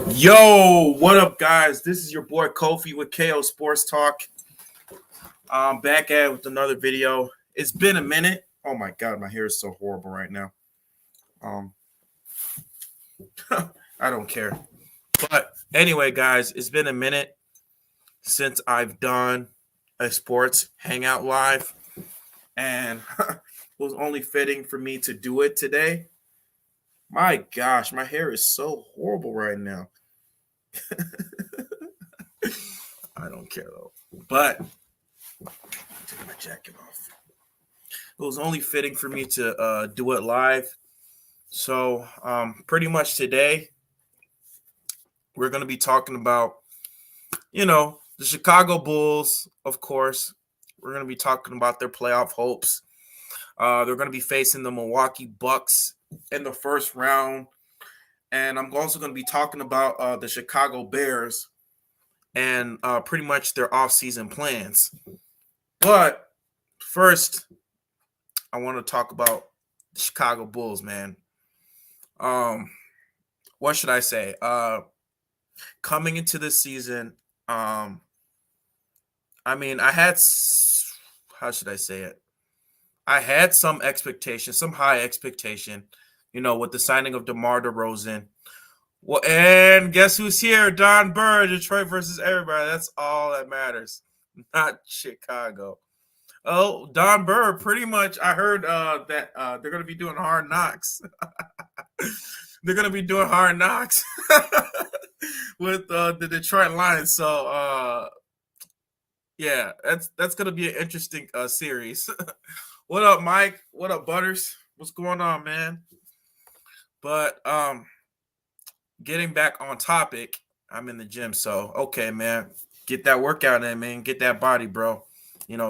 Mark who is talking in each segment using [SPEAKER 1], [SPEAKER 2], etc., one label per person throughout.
[SPEAKER 1] Yo, what up, guys? This is your boy Kofi with KO Sports Talk. I'm back at it with another video. It's been a minute. Oh my god, my hair is so horrible right now. I don't care. But anyway, guys, it's been a minute since I've done a sports hangout live, and it was only fitting for me to do it today. My gosh, my hair is so horrible right now. I don't care though. But take my jacket off. It was only fitting for me to do it live. So pretty much today, we're going to be talking about, the Chicago Bulls, of course. We're going to be talking about their playoff hopes. They're going to be facing the Milwaukee Bucks in the first round. And I'm also going to be talking about the Chicago Bears and pretty much their offseason plans. But first, I want to talk about the Chicago Bulls, man. What should I say? Coming into this season, I had, how should I say it? I had some expectation, some high expectation, with the signing of DeMar DeRozan. Well, and guess who's here? Don Burr, Detroit versus everybody. That's all that matters, not Chicago. Oh, Don Burr, pretty much, I heard that they're going to be doing Hard Knocks. They're going to be doing Hard Knocks with the Detroit Lions. So, yeah, that's going to be an interesting series. What up, Mike? What up, Butters? What's going on, man? But getting back on topic, I'm in the gym. So, okay, man, get that workout in, man. Get that body, bro.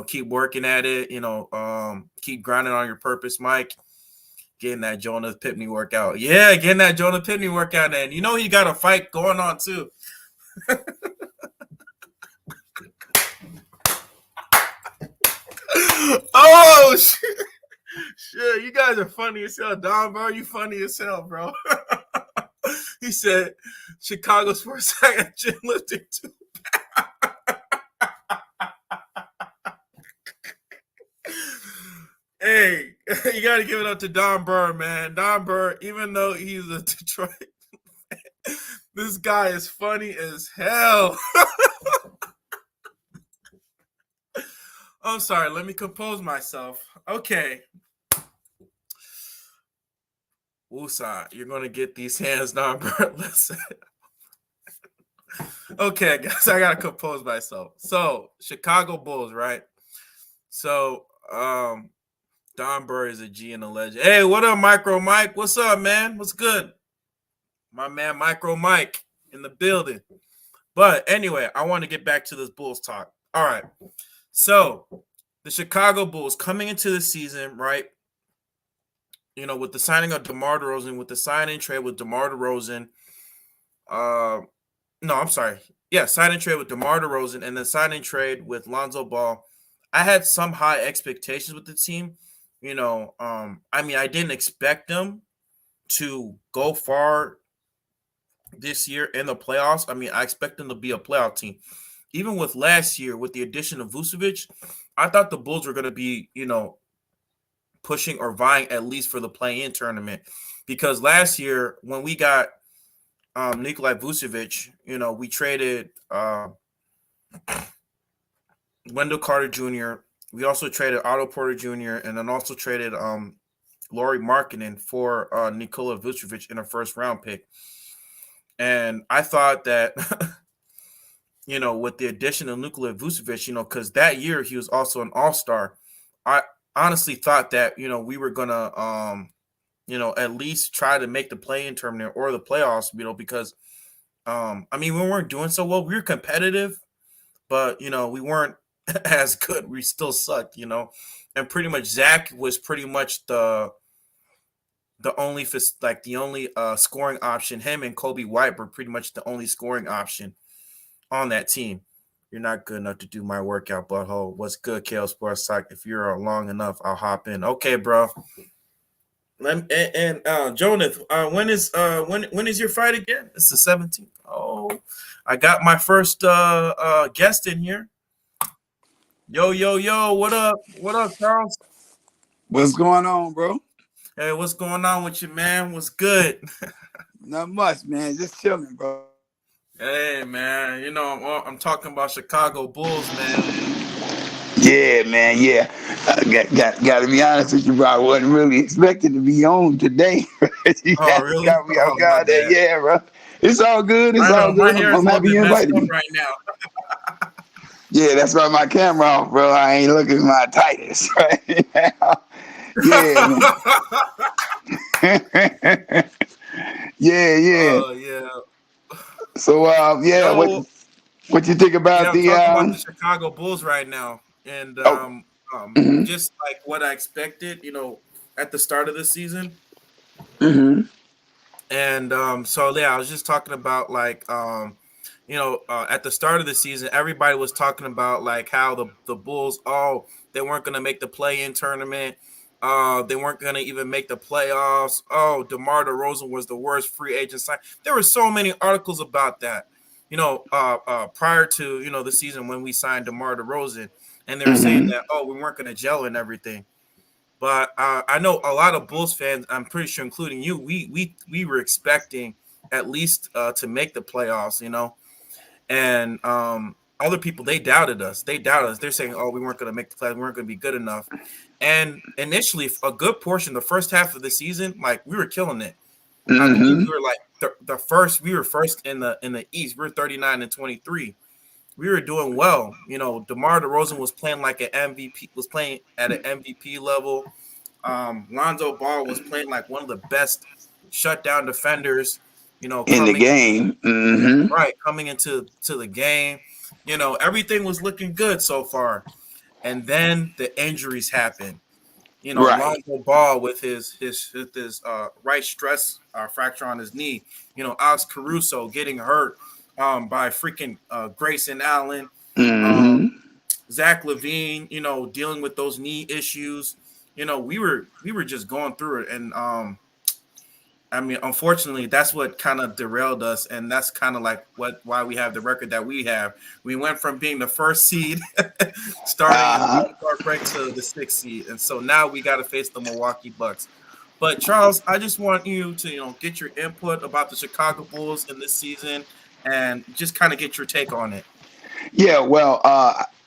[SPEAKER 1] Keep working at it. Keep grinding on your purpose, Mike. Getting that Jonah Pitney workout. Yeah, getting that Jonah Pitney workout in. He got a fight going on, too. Oh, shit. Shit, you guys are funny as hell. Don Burr, you funny as hell, bro. He said, Chicago Sports Hangout gym lifting too. Hey, you got to give it up to Don Burr, man. Don Burr, even though he's a Detroit fan, this guy is funny as hell. I'm sorry. Let me compose myself. Okay. Woosah, you're going to get these hands, Don Burr. Listen. Okay, guys, I got to compose myself. So, Chicago Bulls, right? So, Don Burr is a G and a legend. Hey, what up, Micro Mike? What's up, man? What's good? My man, Micro Mike, in the building. But anyway, I want to get back to this Bulls talk. All right. So, the Chicago Bulls coming into the season, right? With the signing of DeMar DeRozan, with the sign-in trade with DeMar DeRozan. No, I'm sorry. Yeah, sign-in trade with DeMar DeRozan and then sign-in trade with Lonzo Ball. I had some high expectations with the team. I didn't expect them to go far this year in the playoffs. I expect them to be a playoff team. Even with last year, with the addition of Vucevic, I thought the Bulls were going to be, pushing or vying at least for the play-in tournament. Because last year, when we got Nikolai Vucevic, we traded Wendell Carter Jr., we also traded Otto Porter Jr. and then also traded Lauri Markkanen for Nikola Vucevic in a first-round pick. And I thought that, with the addition of Nikola Vucevic, because that year he was also an all-star, I honestly thought that, we were going to, at least try to make the play-in tournament or the playoffs, because, we weren't doing so well. We were competitive, but, we weren't as good. We still sucked, and pretty much Zach was pretty much the only scoring option. Him and Kobe White were pretty much the only scoring option on that team. You're not good enough to do my workout, butthole. What's good, KO Sports Talk? If you're long enough, I'll hop in. Okay, bro. And Jonath, when is your fight again? It's the 17th. I got my first guest in here. Yo, yo, yo, what up? What up, Charles?
[SPEAKER 2] What's going on, bro?
[SPEAKER 1] Hey, what's going on with you, man? What's good?
[SPEAKER 2] Not much, man. Just chilling, bro.
[SPEAKER 1] Hey, man, I'm talking about Chicago Bulls, man.
[SPEAKER 2] Yeah, man. Yeah, got to be honest with you, bro. I wasn't really expecting to be on today. You
[SPEAKER 1] Oh, really?
[SPEAKER 2] got me off
[SPEAKER 1] Oh, my
[SPEAKER 2] guard there.
[SPEAKER 1] bad.
[SPEAKER 2] Yeah, bro. It's all good. It's
[SPEAKER 1] I
[SPEAKER 2] all
[SPEAKER 1] know my
[SPEAKER 2] good.
[SPEAKER 1] hair is
[SPEAKER 2] I'm
[SPEAKER 1] a little
[SPEAKER 2] happy
[SPEAKER 1] bit
[SPEAKER 2] you
[SPEAKER 1] messed
[SPEAKER 2] invited
[SPEAKER 1] up
[SPEAKER 2] me.
[SPEAKER 1] right now.
[SPEAKER 2] Yeah, that's why my camera off, bro. I ain't looking my tightest right now. Yeah, man. Yeah, yeah.
[SPEAKER 1] Oh, yeah.
[SPEAKER 2] So, yeah,
[SPEAKER 1] Yo,
[SPEAKER 2] what you think
[SPEAKER 1] yeah,
[SPEAKER 2] about
[SPEAKER 1] I'm
[SPEAKER 2] the
[SPEAKER 1] talking about the Chicago Bulls right now, and
[SPEAKER 2] Oh, mm-hmm,
[SPEAKER 1] just like what I expected, at the start of the season.
[SPEAKER 2] mm-hmm,
[SPEAKER 1] And so yeah, I was just talking about like at the start of the season, everybody was talking about like how the Bulls, they weren't gonna make the play-in tournament. They weren't gonna even make the playoffs. Oh, DeMar DeRozan was the worst free agent sign. There were so many articles about that. Prior to the season when we signed DeMar DeRozan, and they were saying
[SPEAKER 2] mm-hmm.
[SPEAKER 1] that we weren't gonna gel and everything. But I know a lot of Bulls fans, I'm pretty sure, including you, we were expecting at least to make the playoffs, and other people, they doubted us. They doubted us. They're saying, "Oh, we weren't going to make the playoffs. We weren't going to be good enough." And initially, a good portion, the first half of the season, like we were killing it. I believe we
[SPEAKER 2] Mm-hmm.
[SPEAKER 1] were like the first. We were first in the East. We were 39-23. We were doing well. DeMar DeRozan was playing like an MVP. Was playing at an MVP level. Lonzo Ball was playing like one of the best shutdown defenders,
[SPEAKER 2] In the
[SPEAKER 1] coming
[SPEAKER 2] game. Mm-hmm.
[SPEAKER 1] coming into the game. Everything was looking good so far. And then the injuries happened.
[SPEAKER 2] Right.
[SPEAKER 1] Lonzo Ball with his right stress fracture on his knee. Alex Caruso getting hurt by freaking Grayson Allen. Um,
[SPEAKER 2] Mm-hmm.
[SPEAKER 1] Zach Levine, dealing with those knee issues. We were just going through it, and I mean, unfortunately, that's what kind of derailed us, and that's kind of like why we have the record that we have. We went from being the first seed, starting in the
[SPEAKER 2] Uh-huh.
[SPEAKER 1] wild card break, to the sixth seed, and so now we got to face the Milwaukee Bucks. But Charles, I just want you to get your input about the Chicago Bulls in this season, and just kind of get your take on it.
[SPEAKER 2] Yeah, well,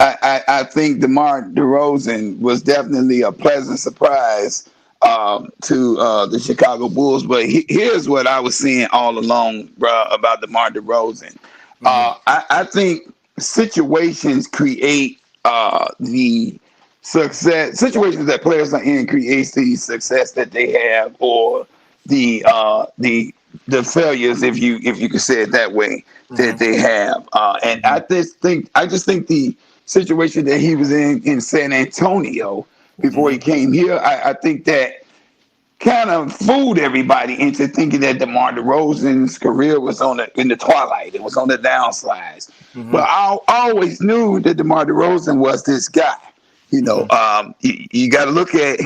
[SPEAKER 2] I think DeMar DeRozan was definitely a pleasant surprise to the Chicago Bulls. But here's what I was saying all along, bro, about DeMar DeRozan.
[SPEAKER 1] Mm-hmm.
[SPEAKER 2] I think situations create the success. Situations that players are in creates the success that they have, or the the failures, if you could say it that way, that
[SPEAKER 1] Mm-hmm.
[SPEAKER 2] they have. And
[SPEAKER 1] Mm-hmm.
[SPEAKER 2] I just think the situation that he was in San Antonio before he
[SPEAKER 1] Mm-hmm.
[SPEAKER 2] came here, I think that kind of fooled everybody into thinking that DeMar DeRozan's career was in the twilight. It was on the downslides.
[SPEAKER 1] Mm-hmm.
[SPEAKER 2] But I always knew that DeMar DeRozan was this guy.
[SPEAKER 1] Mm-hmm.
[SPEAKER 2] You got to look at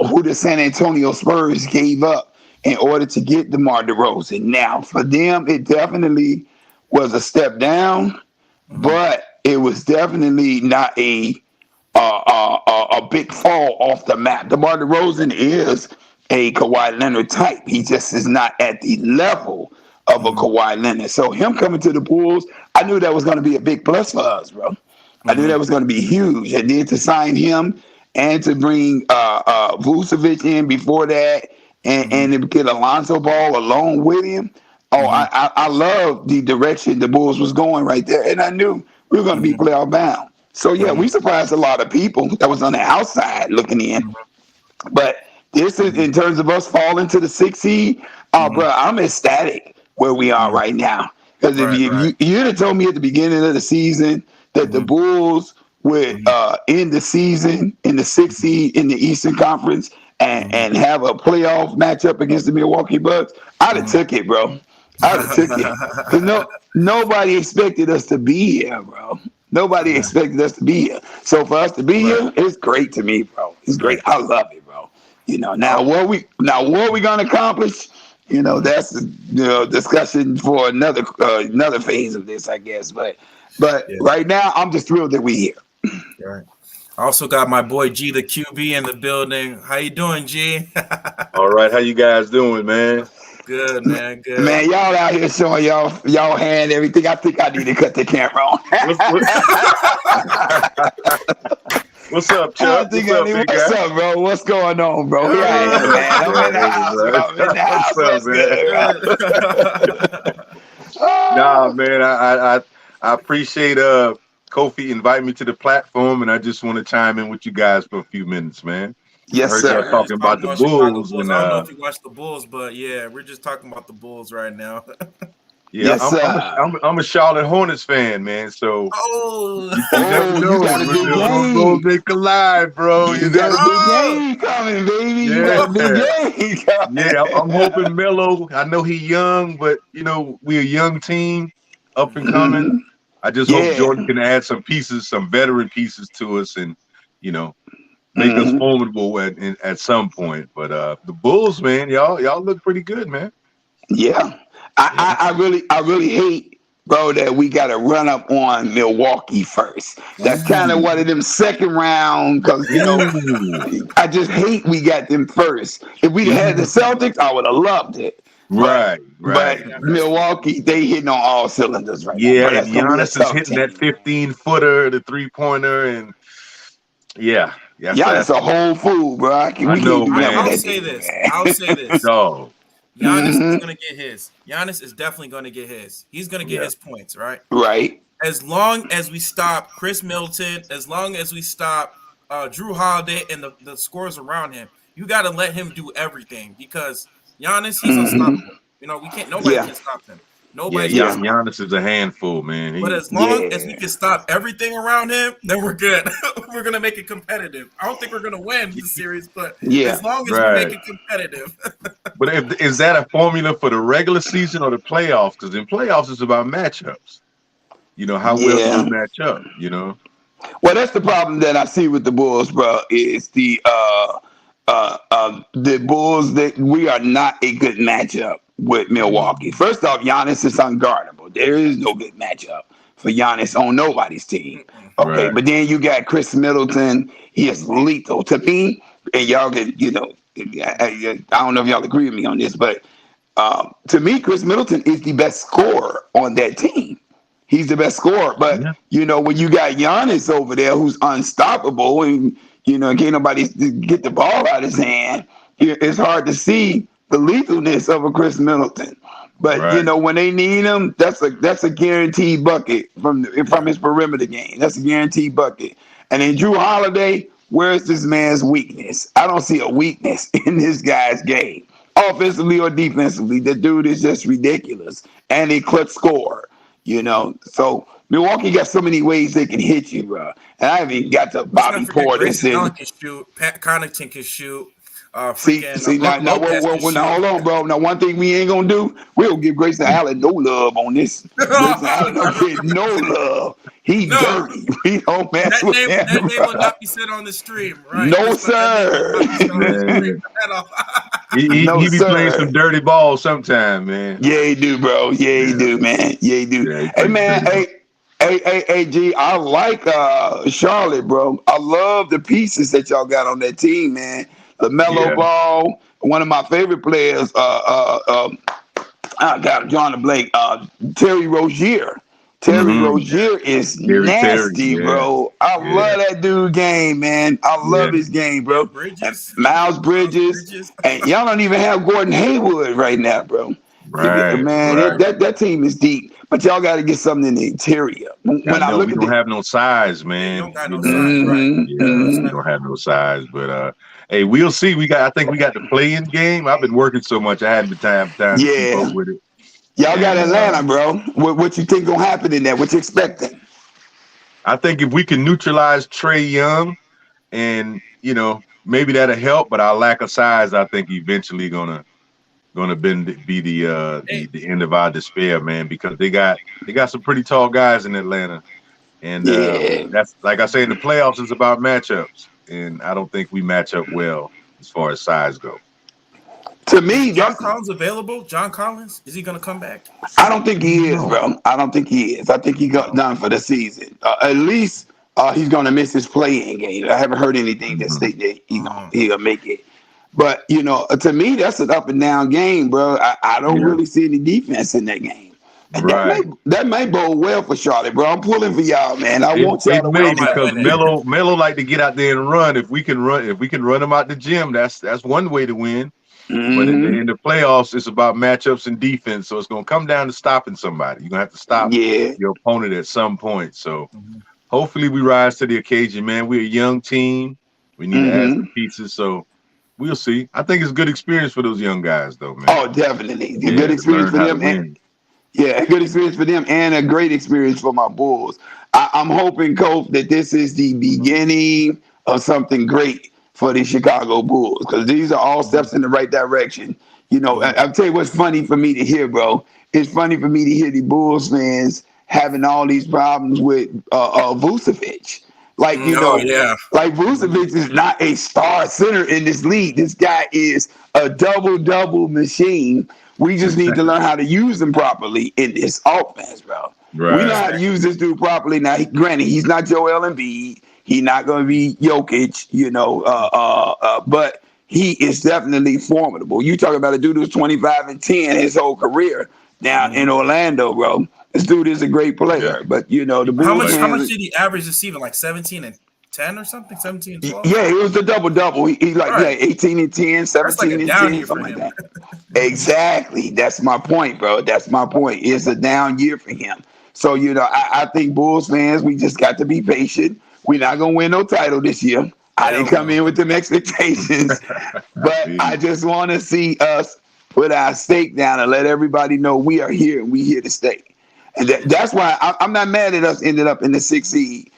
[SPEAKER 2] who the San Antonio Spurs gave up in order to get DeMar DeRozan. Now, for them, it definitely was a step down,
[SPEAKER 1] Mm-hmm.
[SPEAKER 2] but it was definitely not a big fall off the map. DeMar DeRozan is a Kawhi Leonard type. He just is not at the level of a
[SPEAKER 1] Mm-hmm.
[SPEAKER 2] Kawhi Leonard. So him coming to the Bulls, I knew that was going to be a big plus for us, bro. I knew
[SPEAKER 1] Mm-hmm.
[SPEAKER 2] that was going to be huge. And then to sign him and to bring Vucevic in before that,
[SPEAKER 1] Mm-hmm.
[SPEAKER 2] and to get Alonzo Ball along with him. Oh,
[SPEAKER 1] Mm-hmm.
[SPEAKER 2] I love the direction the Bulls was going right there, and I knew we were going to be
[SPEAKER 1] Mm-hmm.
[SPEAKER 2] playoff bound. So yeah, we surprised a lot of people that was on the outside looking in. But this is
[SPEAKER 1] Mm-hmm.
[SPEAKER 2] in terms of us falling to the sixth seed. Oh,
[SPEAKER 1] Mm-hmm.
[SPEAKER 2] bro, I'm ecstatic where we are
[SPEAKER 1] Mm-hmm.
[SPEAKER 2] right now. Because if
[SPEAKER 1] Right,
[SPEAKER 2] you,
[SPEAKER 1] right.
[SPEAKER 2] you'd have told me at the beginning of the season that the
[SPEAKER 1] Mm-hmm.
[SPEAKER 2] Bulls would
[SPEAKER 1] Mm-hmm.
[SPEAKER 2] end the season in the sixth seed in the Eastern Conference
[SPEAKER 1] Mm-hmm.
[SPEAKER 2] and have a playoff matchup against the Milwaukee Bucks, I'd have
[SPEAKER 1] Mm-hmm.
[SPEAKER 2] took it, bro. I'd have took it. Because nobody expected us to be here, bro. Nobody
[SPEAKER 1] Yeah,
[SPEAKER 2] expected us to be here. So for us to be
[SPEAKER 1] right,
[SPEAKER 2] here, it's great to me, bro. It's great.
[SPEAKER 1] right.
[SPEAKER 2] I love it, bro.
[SPEAKER 1] Oh,
[SPEAKER 2] Now what we gonna accomplish that's discussion for another phase of this, I guess. But
[SPEAKER 1] Yeah.
[SPEAKER 2] right now, I'm just thrilled that we're here.
[SPEAKER 1] Right. I also got my boy G, the QB, in the building. How you doing, G?
[SPEAKER 3] All right, how you guys doing, man?
[SPEAKER 1] Good, man. Good.
[SPEAKER 2] Man, y'all out here showing y'all hand everything. I think I need to cut the camera on.
[SPEAKER 3] What's up, Chuck?
[SPEAKER 2] What's up, bro? What's going on, bro? Here I am, man. I'm in the house, bro. I'm in the house.
[SPEAKER 3] What's up, man? Nah, man. I appreciate Kofi inviting me to the platform, and I just want to chime in with you guys for a few minutes, man.
[SPEAKER 2] Yes,
[SPEAKER 3] I heard
[SPEAKER 2] sir.
[SPEAKER 3] y'all talking about the Bulls, and
[SPEAKER 1] I don't know if you watched the Bulls, but yeah, we're just talking about the Bulls right now.
[SPEAKER 3] Yeah,
[SPEAKER 2] yes,
[SPEAKER 3] I'm a Charlotte Hornets fan, man. So
[SPEAKER 1] you
[SPEAKER 3] never know.
[SPEAKER 2] You got a big
[SPEAKER 3] game. They collide, bro.
[SPEAKER 2] You got a big game coming, baby.
[SPEAKER 3] Yeah.
[SPEAKER 2] You got a big game coming.
[SPEAKER 3] Yeah, I'm hoping Melo. I know he's young, but we're a young team, up and coming.
[SPEAKER 2] Mm-hmm.
[SPEAKER 3] I just hope Jordan can add some pieces, some veteran pieces to us, and make us formidable at some point. But the Bulls, man, y'all look pretty good, man.
[SPEAKER 2] Yeah. I really hate, bro, that we got to run up on Milwaukee first. That's kind of one of them second round, because I just hate we got them first. If we had the Celtics, I would have loved it.
[SPEAKER 3] Right.
[SPEAKER 2] But Milwaukee, they hitting on all cylinders right now.
[SPEAKER 3] Yeah, and Giannis is hitting that 15-footer, the 3-pointer, and yeah.
[SPEAKER 2] Giannis a whole fool, bro.
[SPEAKER 3] I know, man.
[SPEAKER 1] I'll say this.
[SPEAKER 3] No.
[SPEAKER 1] Giannis is going to get his. Giannis is definitely going to get his. He's going to get his points, right?
[SPEAKER 2] Right.
[SPEAKER 1] As long as we stop Chris Middleton, as long as we stop Drew Holiday and the scores around him, you got to let him do everything, because Giannis, he's unstoppable. Nobody can stop him.
[SPEAKER 3] Giannis is a handful, man.
[SPEAKER 1] But as long as we can stop everything around him, then we're good. We're going to make it competitive. I don't think we're going to win this series, but as long as we make it competitive.
[SPEAKER 3] But is that a formula for the regular season or the playoffs? Because in playoffs, it's about matchups. How well you match up,
[SPEAKER 2] Well, that's the problem that I see with the Bulls, bro, is the Bulls, that we are not a good matchup with Milwaukee. First off, Giannis is unguardable. There is no good matchup for Giannis on nobody's team. Okay, but then you got Chris Middleton. He is lethal to me. And y'all get, I don't know if y'all agree with me on this, but to me, Chris Middleton is the best scorer on that team. He's the best scorer. But, when you got Giannis over there who's unstoppable and, can't nobody get the ball out of his hand, it's hard to see the lethalness of a Chris Middleton. But when they need him, that's a guaranteed bucket from his perimeter game. That's a guaranteed bucket. And then Drew Holiday, where's this man's weakness? I don't see a weakness in this guy's game, offensively or defensively. The dude is just ridiculous, and a clutch scorer. So Milwaukee got so many ways they can hit you, bro. And I haven't even got to Bobby Portis.
[SPEAKER 1] Pat Connaughton can shoot.
[SPEAKER 2] Now, hold on, bro. Now, one thing we ain't gonna do, we'll give Grayson Allen no love on this. Grayson Allen don't get no love. He dirty. We don't mess with him.
[SPEAKER 1] That name will not be said on the stream, right?
[SPEAKER 2] No, sir.
[SPEAKER 3] He be playing some dirty ball sometime, man.
[SPEAKER 2] Yeah, he do, bro. Yeah, he do, man. Yeah, he do. Hey, man. Hey, G, I like Charlotte, bro. I love the pieces that y'all got on that team, man. LaMelo Ball, one of my favorite players. I got John Blake. Terry Rozier. Rozier is nasty, bro. I love that dude game, man. I love his game, bro. Miles Bridges. And y'all don't even have Gordon Hayward right now, bro. Man, that team is deep. But y'all got to get something in the interior.
[SPEAKER 3] We don't have no size, man. We don't have no size, but hey, we'll see. I think we got the play-in game. I've been working so much, I hadn't time to keep up with it.
[SPEAKER 2] Y'all got Atlanta, bro. What you think gonna happen in there? What you expecting?
[SPEAKER 3] I think if we can neutralize Trae Young, and maybe that'll help. But our lack of size, I think, eventually gonna be the end of our despair, man. Because they got some pretty tall guys in Atlanta, and that's, like I say, in the playoffs, it's about matchups, and I don't think we match up well as far as size go.
[SPEAKER 2] To
[SPEAKER 1] Is
[SPEAKER 2] me,
[SPEAKER 1] John
[SPEAKER 2] that's
[SPEAKER 1] Collins available? John Collins, is he going to come back?
[SPEAKER 2] I don't think he is,
[SPEAKER 3] No,
[SPEAKER 2] bro. I don't think he is. I think he got
[SPEAKER 1] No.
[SPEAKER 2] done for the season. At least he's going to miss his playing game. I haven't heard anything that
[SPEAKER 3] mhm.
[SPEAKER 2] state that
[SPEAKER 1] Uh,
[SPEAKER 2] he'll make it. But to me, that's an up and down game, bro. I don't
[SPEAKER 3] Yeah,
[SPEAKER 2] really see any defense in that game, and
[SPEAKER 3] right.
[SPEAKER 2] that may bode well for Charlotte, bro. I'm pulling for y'all, man. I
[SPEAKER 3] It
[SPEAKER 2] want y'all
[SPEAKER 3] it
[SPEAKER 2] to
[SPEAKER 3] may
[SPEAKER 1] y'all
[SPEAKER 2] win this
[SPEAKER 1] might
[SPEAKER 3] because
[SPEAKER 1] win it.
[SPEAKER 2] thing.
[SPEAKER 3] Melo like to get out there and run. If we can run him out the gym, that's one way to win. But
[SPEAKER 2] Hmm.
[SPEAKER 3] in the playoffs, it's about matchups and defense. So it's gonna come down to stopping somebody. You're gonna have to stop
[SPEAKER 2] Yeah.
[SPEAKER 3] your opponent at some point. So
[SPEAKER 1] Mhm.
[SPEAKER 3] hopefully we rise to the occasion, man. We're a young team. We need to add
[SPEAKER 2] Hmm.
[SPEAKER 3] some pieces. So we'll see. I think it's a good experience for those young guys, though, man.
[SPEAKER 2] Oh, definitely. A good
[SPEAKER 3] Yeah, to
[SPEAKER 2] experience
[SPEAKER 3] learn
[SPEAKER 2] for
[SPEAKER 3] how to
[SPEAKER 2] them.
[SPEAKER 3] win.
[SPEAKER 2] Yeah, a good experience for them and a great experience for my Bulls. I'm hoping, Coach, that this is the beginning of something great for the Chicago Bulls because these are all
[SPEAKER 1] Mhm.
[SPEAKER 2] steps in the right direction.
[SPEAKER 1] Mhm.
[SPEAKER 2] I'll tell you what's funny for me to hear, bro. It's funny for me to hear the Bulls fans having all these problems with Vucevic. Like,
[SPEAKER 1] Oh yeah.
[SPEAKER 2] like
[SPEAKER 1] Mhm.
[SPEAKER 2] Vucevic is not a star center in this league. This guy is a double-double machine. We just need to learn how to use him properly in this offense, bro. We know
[SPEAKER 3] Right.
[SPEAKER 2] how to
[SPEAKER 1] Exactly.
[SPEAKER 2] use this dude properly. Now, granted, he's not Joel Embiid. He's not going to be Jokic, but he is definitely formidable. You talk about a dude who's 25-10 his whole career down in
[SPEAKER 1] Mhm.
[SPEAKER 2] Orlando, bro. This dude is a great
[SPEAKER 3] Yeah.
[SPEAKER 2] player, but the
[SPEAKER 3] He
[SPEAKER 1] How
[SPEAKER 2] Bulls
[SPEAKER 1] much? How
[SPEAKER 3] plays.
[SPEAKER 1] much
[SPEAKER 2] fans.
[SPEAKER 1] did he average this season? Like 17 and 10 or something? 17 and 12?
[SPEAKER 2] Yeah, it was the double double. He like
[SPEAKER 1] Right.
[SPEAKER 2] 18-10,
[SPEAKER 1] That's like a
[SPEAKER 2] 17-10,
[SPEAKER 1] down year
[SPEAKER 2] something
[SPEAKER 1] for
[SPEAKER 2] like
[SPEAKER 1] him.
[SPEAKER 2] that. Exactly. That's my point, bro. That's my point. It's a down year for him. So, I think Bulls fans, we just got to be patient. We're not gonna win no title this year. I didn't
[SPEAKER 1] Hell
[SPEAKER 2] come
[SPEAKER 1] no.
[SPEAKER 2] in with them expectations,
[SPEAKER 3] I
[SPEAKER 2] but
[SPEAKER 3] feel
[SPEAKER 2] I
[SPEAKER 3] you.
[SPEAKER 2] just want to see us put our stake down and let everybody know we are here and we here to stay. And
[SPEAKER 1] Yeah.
[SPEAKER 2] that's why I'm not mad at us ended up in the sixth seed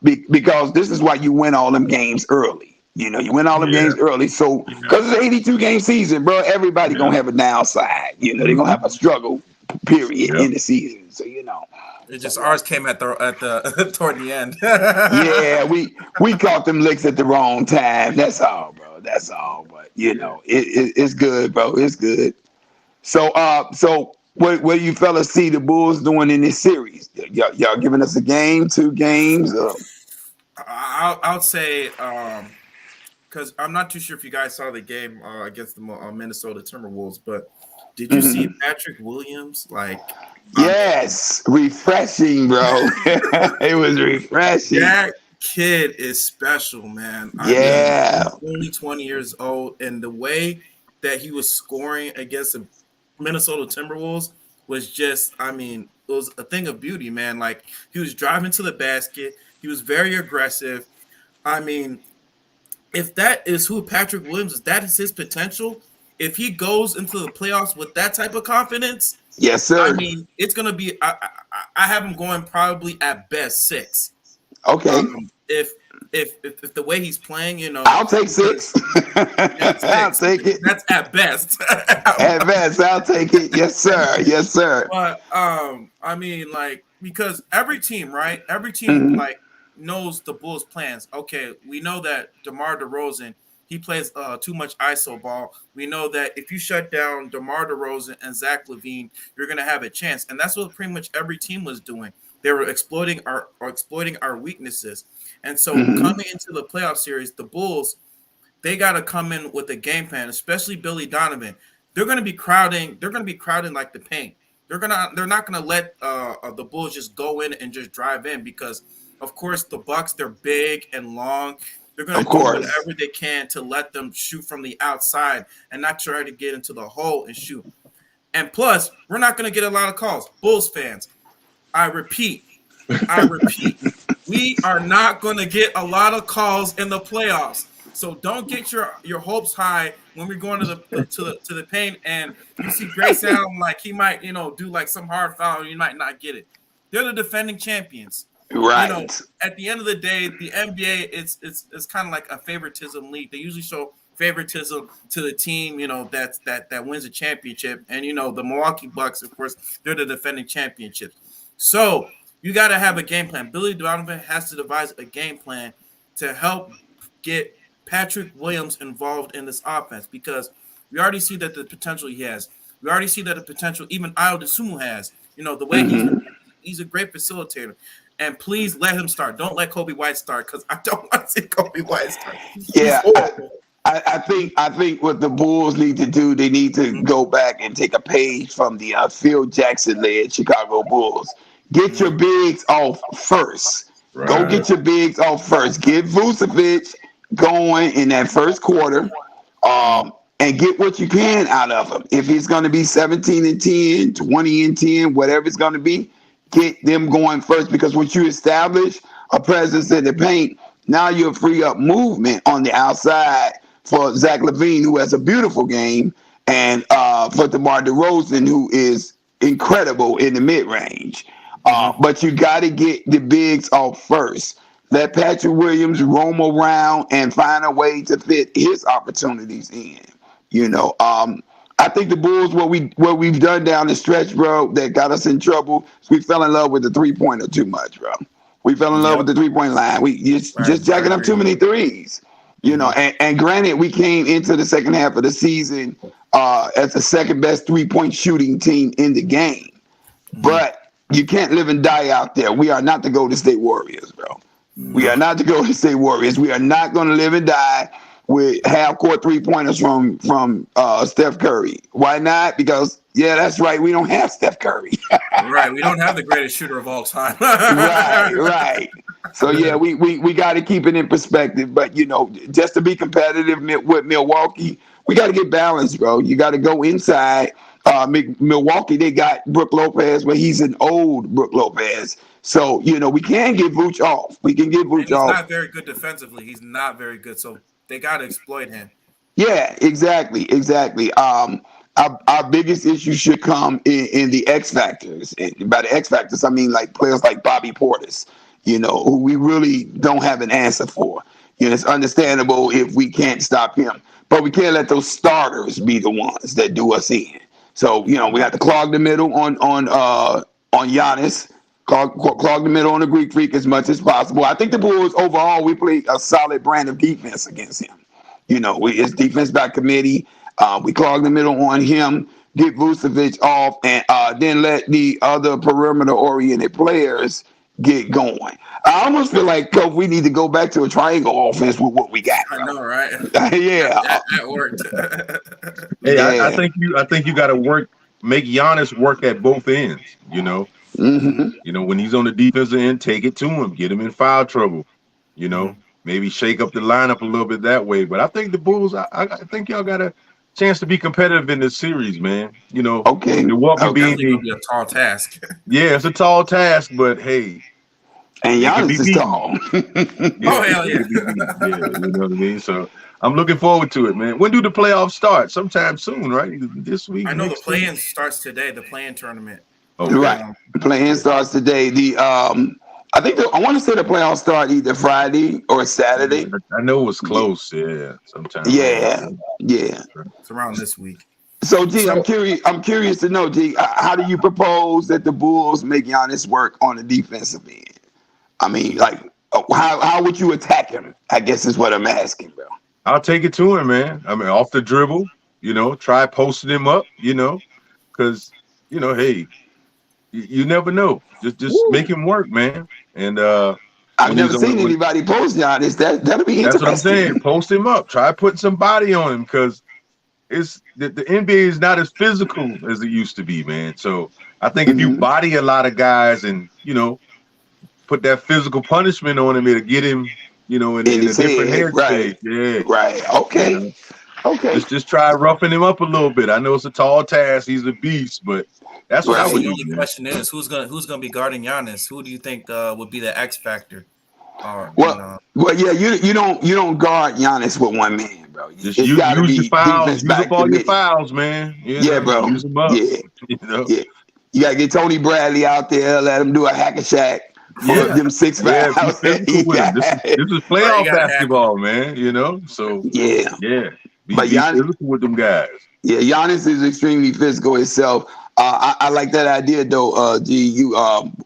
[SPEAKER 2] because this is why you win all them games early. You win all them
[SPEAKER 3] Yeah.
[SPEAKER 2] games early. So,
[SPEAKER 3] Yeah.
[SPEAKER 2] because it's an 82 game season, bro, everybody
[SPEAKER 3] Yeah.
[SPEAKER 2] gonna have a downside. They're gonna have
[SPEAKER 3] Hmm.
[SPEAKER 2] a struggle period
[SPEAKER 3] Yep.
[SPEAKER 2] in the season. So,
[SPEAKER 1] It
[SPEAKER 2] so
[SPEAKER 1] just ours came at the toward the end.
[SPEAKER 2] yeah, we caught them licks at the wrong time. That's all, bro. That's all. But
[SPEAKER 3] Yeah.
[SPEAKER 2] it's good, bro. It's good. So what do you fellas see the Bulls doing in this series? Y'all giving us a game, two games?
[SPEAKER 1] I'll say because I'm not too sure if you guys saw the game against the Minnesota Timberwolves, but did you see
[SPEAKER 2] Mhm.
[SPEAKER 1] Patrick Williams? Like, I mean,
[SPEAKER 2] Yes, refreshing, bro. It was refreshing.
[SPEAKER 1] that kid is special, man. I mean,
[SPEAKER 2] Yeah.
[SPEAKER 1] he's only 20 years old, and the way that he was scoring against the Minnesota Timberwolves was just, I mean, it was a thing of beauty, man. Like, he was driving to the basket, he was very aggressive. I mean, if that is who Patrick Williams is, that is his potential. If he goes into the playoffs with that type of confidence,
[SPEAKER 2] Yes,
[SPEAKER 1] I
[SPEAKER 2] sir.
[SPEAKER 1] mean, it's gonna be. I have him going probably at best six.
[SPEAKER 2] Okay.
[SPEAKER 1] If if the way he's playing,
[SPEAKER 2] I'll take
[SPEAKER 1] because
[SPEAKER 2] six.
[SPEAKER 1] yeah,
[SPEAKER 2] I'll
[SPEAKER 1] six.
[SPEAKER 2] take it.
[SPEAKER 1] That's at best.
[SPEAKER 2] At best, I'll take it. Yes, sir. Yes, sir.
[SPEAKER 1] But I mean, like, because every team, right? Every team
[SPEAKER 2] Mhm.
[SPEAKER 1] like knows the Bulls' plans. Okay, we know that DeMar DeRozan, he plays too much ISO ball. We know that if you shut down DeMar DeRozan and Zach LaVine, you're gonna have a chance, and that's what pretty much every team was doing. They were exploiting our weaknesses, and so
[SPEAKER 2] Mhm.
[SPEAKER 1] coming into the playoff series, the Bulls, they got to come in with a game plan, especially Billy Donovan. They're going to be crowding. They're going to be crowding like the paint. They're not going to let the Bulls just go in and just drive in because, of course, the Bucks, they're big and long. They're going
[SPEAKER 2] Of
[SPEAKER 1] to do
[SPEAKER 2] course.
[SPEAKER 1] whatever they can to let them shoot from the outside and not try to get into the hole and shoot. And plus, we're not going to get a lot of calls. Bulls fans, I repeat, I repeat, we are not going to get a lot of calls in the playoffs. So don't get your hopes high when we're going to the paint and you see Grayson like he might do like some hard foul and you might not get it. They're the defending champions. You know,
[SPEAKER 2] Right.
[SPEAKER 1] at the end of the day, the NBA it's kind of like a favoritism league. They usually show favoritism to the team that wins a championship, and the Milwaukee Bucks, of course, they're the defending championships. So you got to have a game plan. Billy Donovan has to devise a game plan to help get Patrick Williams involved in this offense because We already see that the potential he has. We already see that the potential even Ayo Dosunmu has. The way he's a great facilitator. And please let him start. Don't let Kobe White start because I don't want to see Kobe White start.
[SPEAKER 2] Yeah, I think what the Bulls need to do, they need to go back and take a page from the Phil Jackson-led Chicago Bulls. Get your bigs off first.
[SPEAKER 3] Right.
[SPEAKER 2] Go get your bigs off first. Get Vucevic going in that first quarter, and get what you can out of him. If he's going to be 17 and 10, 20 and 10, whatever it's going to be, get them going first, because once you establish a presence in the paint, now you'll free up movement on the outside for Zach LaVine, who has a beautiful game, and for DeMar DeRozan, who is incredible in the mid-range. But you got to get the bigs off first. Let Patrick Williams roam around and find a way to fit his opportunities in. I think the Bulls, what we've done down the stretch, bro, that got us in trouble, is we fell in love with the three-pointer too much, bro. We fell in love with the three-point line. We just jacking up too many threes. And granted, we came into the second half of the season as the second best three-point shooting team in the game. But you can't live and die out there. We are not the Golden State Warriors, bro. We are not the Golden State Warriors. We are not going to live and die with half-court three-pointers from Steph Curry. Why not? Because, that's right, we don't have Steph Curry.
[SPEAKER 1] Right, we don't have the greatest shooter of all time.
[SPEAKER 2] Right. So, we got to keep it in perspective. But, just to be competitive with Milwaukee, we got to get balanced, bro. You got to go inside. Milwaukee, they got Brook Lopez, but he's an old Brook Lopez. So, we can get Vooch off. We can get Vooch off.
[SPEAKER 1] He's not very good defensively. He's not very good. So, they got to exploit him.
[SPEAKER 2] Yeah, exactly. Our biggest issue should come in the X factors. And by the X factors, I mean like players like Bobby Portis, who we really don't have an answer for. It's understandable if we can't stop him, but we can't let those starters be the ones that do us in. So, we have to clog the middle on Giannis, clog the middle on the Greek Freak as much as possible. I think the Bulls overall, we play a solid brand of defense against him. It's defense by committee. We clog the middle on him, get Vucevic off, and then let the other perimeter-oriented players get going. I almost feel like, Coach, we need to go back to a triangle offense with what we got.
[SPEAKER 1] I know, right?
[SPEAKER 2] Yeah,
[SPEAKER 1] that worked.
[SPEAKER 3] Hey, I think you got to make Giannis work at both ends. When he's on the defensive end, take it to him, get him in foul trouble. Maybe shake up the lineup a little bit that way. But I think the Bulls, I think y'all got a chance to be competitive in this series, man.
[SPEAKER 2] Okay.
[SPEAKER 3] Milwaukee being
[SPEAKER 1] be a tall task.
[SPEAKER 3] Yeah, it's a tall task, but hey.
[SPEAKER 2] And Giannis is tall.
[SPEAKER 1] Hell yeah.
[SPEAKER 3] You know what I mean? So I'm looking forward to it, man. When do the playoffs start? Sometime soon, right? This week?
[SPEAKER 1] I know the play-in starts today, the play-in tournament.
[SPEAKER 3] Okay.
[SPEAKER 2] Right. The play-in starts today. I want to say the playoffs start either Friday or Saturday.
[SPEAKER 3] I know it was close, sometime.
[SPEAKER 2] Yeah.
[SPEAKER 1] It's around this week.
[SPEAKER 2] So, G, I'm curious to know, G, how do you propose that the Bulls make Giannis work on the defensive end? I mean, like, how would you attack him? I guess is what I'm asking, bro.
[SPEAKER 3] I'll take it to him, man. I mean, off the dribble, try posting him up, because, hey, you never know. Just make him work, man. And
[SPEAKER 2] I've never seen anybody post Giannis. That'll be interesting.
[SPEAKER 3] That's what I'm saying. Post him up. Try putting some body on him, because it's the NBA is not as physical as it used to be, man. So I think if you body a lot of guys and put that physical punishment on him, it'll get him, in a different headspace.
[SPEAKER 2] Right.
[SPEAKER 3] Yeah.
[SPEAKER 2] Right. Okay. Okay.
[SPEAKER 3] Just try roughing him up a little bit. I know it's a tall task. He's a beast, but that's what I would do.
[SPEAKER 1] The only question is who's gonna be guarding Giannis? Who do you think would be the X factor?
[SPEAKER 2] Well, yeah, you don't guard Giannis with one man, bro.
[SPEAKER 3] Just use your fouls. Use up all your fouls, man.
[SPEAKER 2] Yeah, bro.
[SPEAKER 3] Use them up.
[SPEAKER 2] Yeah. You gotta get Tony Bradley out there. Let him do a hack a shack. Them 6 fouls.
[SPEAKER 3] This is playoff basketball, man. So
[SPEAKER 2] yeah.
[SPEAKER 3] Be
[SPEAKER 2] Giannis,
[SPEAKER 3] physical with them guys.
[SPEAKER 2] Yeah, Giannis is extremely physical himself. I like that idea though. G,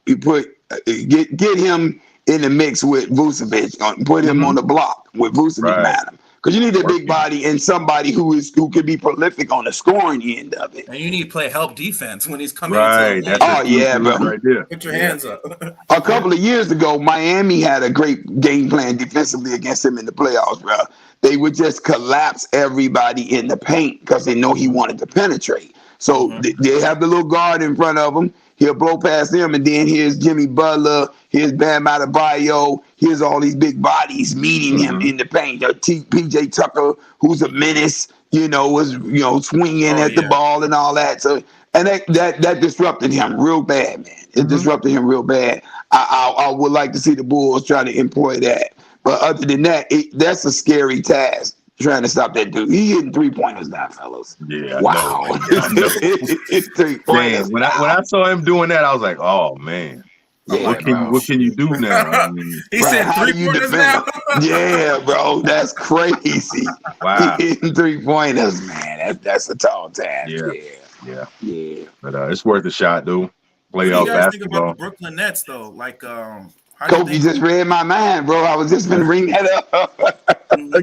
[SPEAKER 2] you put get him in the mix with Vucevic. Put him on the block with Vucevic, man. because you need a big body and somebody who could be prolific on the scoring end of it.
[SPEAKER 1] And you need to play help defense when he's coming
[SPEAKER 3] Right.
[SPEAKER 1] into the
[SPEAKER 3] That's
[SPEAKER 1] lane.
[SPEAKER 2] Oh yeah, bro.
[SPEAKER 3] right there.
[SPEAKER 1] Put your hands up.
[SPEAKER 2] A couple of years ago, Miami had a great game plan defensively against him in the playoffs, bro. They would just collapse everybody in the paint because they know he wanted to penetrate. So they have the little guard in front of him. He'll blow past them, and then here's Jimmy Butler, here's Bam Adebayo, here's all these big bodies meeting him in the paint. PJ Tucker, who's a menace, was swinging at the ball and all that. So and that disrupted him real bad, man. It disrupted him real bad. I would like to see the Bulls try to employ that, but other than that, that's a scary task. Trying to stop that dude. He hitting 3-pointers now, fellas.
[SPEAKER 3] Yeah.
[SPEAKER 2] Wow. It's 3-pointers.
[SPEAKER 3] Man, when I saw him doing that, I was like, oh man.
[SPEAKER 2] Yeah,
[SPEAKER 3] what can you do now? I mean,
[SPEAKER 1] He said
[SPEAKER 2] how do you
[SPEAKER 1] 3-pointers
[SPEAKER 2] defend
[SPEAKER 1] now.
[SPEAKER 2] him? Yeah, bro. That's crazy.
[SPEAKER 3] Wow.
[SPEAKER 2] He hitting 3-pointers, man. That's a tall task.
[SPEAKER 3] Yeah.
[SPEAKER 2] Yeah.
[SPEAKER 3] But it's worth a shot, though.
[SPEAKER 1] What do
[SPEAKER 3] Playoff
[SPEAKER 1] you guys think
[SPEAKER 3] basketball.
[SPEAKER 1] about the Brooklyn Nets, though? Like, how
[SPEAKER 2] Coach, you just read my mind, bro. I was just going to bring that up.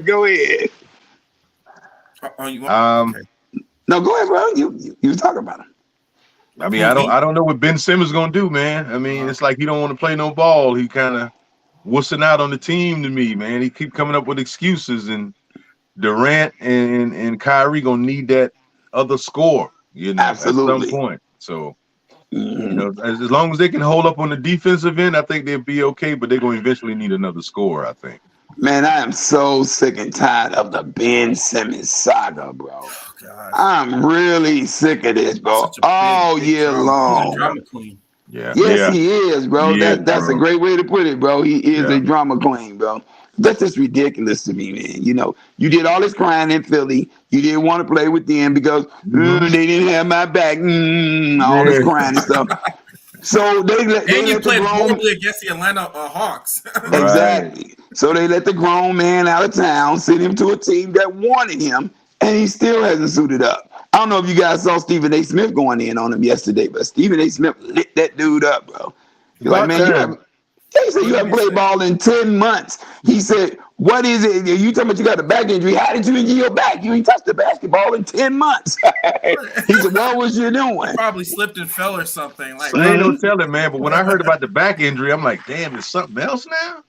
[SPEAKER 2] Go ahead.
[SPEAKER 1] Okay.
[SPEAKER 2] No, go ahead, bro. You was talking about him.
[SPEAKER 3] I mean, I don't know what Ben Simmons gonna do, man. I mean, it's like he don't want to play no ball. He kind of wussing out on the team to me, man. He keep coming up with excuses, and Durant and Kyrie gonna need that other score,
[SPEAKER 2] Absolutely.
[SPEAKER 3] at some point. So, as long as they can hold up on the defensive end, I think they'll be okay. But they're gonna eventually need another score, I think.
[SPEAKER 2] Man, I am so sick and tired of the Ben Simmons saga, bro.
[SPEAKER 1] God.
[SPEAKER 2] I'm really sick of this, bro. All year long.
[SPEAKER 1] Drama queen.
[SPEAKER 3] Yeah.
[SPEAKER 2] Yes, he is, bro.
[SPEAKER 3] He is,
[SPEAKER 2] that's
[SPEAKER 3] bro.
[SPEAKER 2] a great way to put it, bro. He is a drama queen, bro. That's just ridiculous to me, man. You did all this crying in Philly. You didn't want to play with them because they didn't have my back. All this crying and stuff. So they
[SPEAKER 1] you played horribly against the Atlanta Hawks.
[SPEAKER 2] Exactly. So they let the grown man out of town, send him to a team that wanted him, and he still hasn't suited up. I don't know if you guys saw Stephen A. Smith going in on him yesterday, but Stephen A. Smith lit that dude up, bro. He's like, man, he said you haven't played ball in 10 months. He said, what is it? You talking about you got a back injury. How did you injure your back? You ain't touched the basketball in 10 months. He said, what was you doing?
[SPEAKER 1] Probably slipped and fell or something. Like,
[SPEAKER 3] I ain't no telling, man. But when I heard about the back injury, I'm like, damn, there's something else now?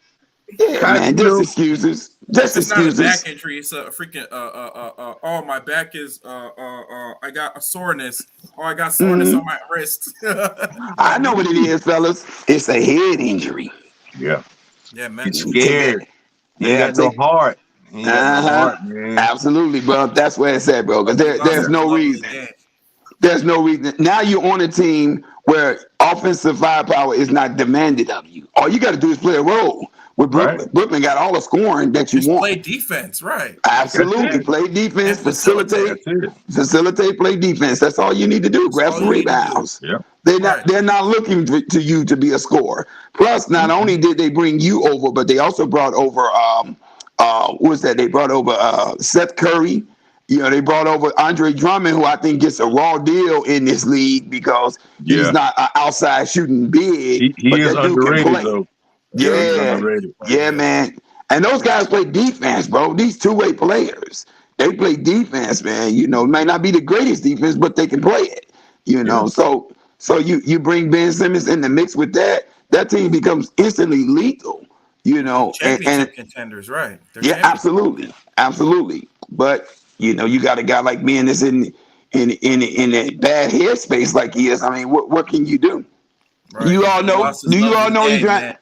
[SPEAKER 2] Yeah, man, just excuses. Just
[SPEAKER 1] it's
[SPEAKER 2] excuses.
[SPEAKER 1] not a back injury. It's a freaking oh, my back is I got a soreness. Oh, I got soreness on my wrist.
[SPEAKER 2] I know what it is, fellas. It's a head injury.
[SPEAKER 3] Yeah.
[SPEAKER 1] Yeah, man.
[SPEAKER 3] He's scared.
[SPEAKER 2] Yeah,
[SPEAKER 3] no heart. Man.
[SPEAKER 2] Absolutely, bro. That's where it's at, bro. Because there's no reason. There's no reason. Now you're on a team where offensive firepower is not demanded of you. All you got to do is play a role. With Brooklyn,
[SPEAKER 3] Right.
[SPEAKER 2] Brooklyn got all the scoring that you want.
[SPEAKER 1] Play defense, right?
[SPEAKER 2] Absolutely, play defense, facilitate, play defense. That's all you need to do. Grab some rebounds.
[SPEAKER 3] Yeah.
[SPEAKER 2] They're not looking to you to be a scorer. Plus, not only did they bring you over, but they also brought over what was that? They brought over Seth Curry. They brought over Andre Drummond, who I think gets a raw deal in this league because he's not an outside shooting big.
[SPEAKER 3] He is underrated, though.
[SPEAKER 2] Yeah, man. And those guys play defense, bro. These two-way players, they play defense, man. It might not be the greatest defense, but they can play it. So you bring Ben Simmons in the mix with that team becomes instantly lethal.
[SPEAKER 1] Championship contenders, right?
[SPEAKER 2] Absolutely. But you got a guy like Ben that's in a bad headspace like he is. I mean, what can you do?
[SPEAKER 1] Right.
[SPEAKER 2] Do you all know he's trying?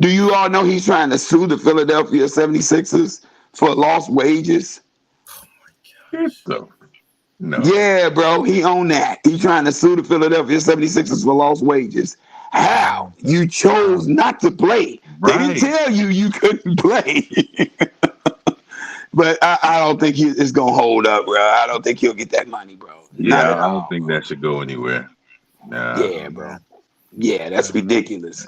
[SPEAKER 2] Do you all know he's trying to sue the Philadelphia 76ers for lost wages?
[SPEAKER 1] Oh my gosh.
[SPEAKER 3] No.
[SPEAKER 2] Yeah, bro, he owned that. He's trying to sue the Philadelphia 76ers for lost wages. How? You chose not to play. They didn't tell you couldn't play. But I don't think it's going to hold up, bro. I don't think he'll get that money, bro.
[SPEAKER 3] Yeah, I don't think that should go anywhere. Nah.
[SPEAKER 2] Yeah, bro. Yeah, that's ridiculous.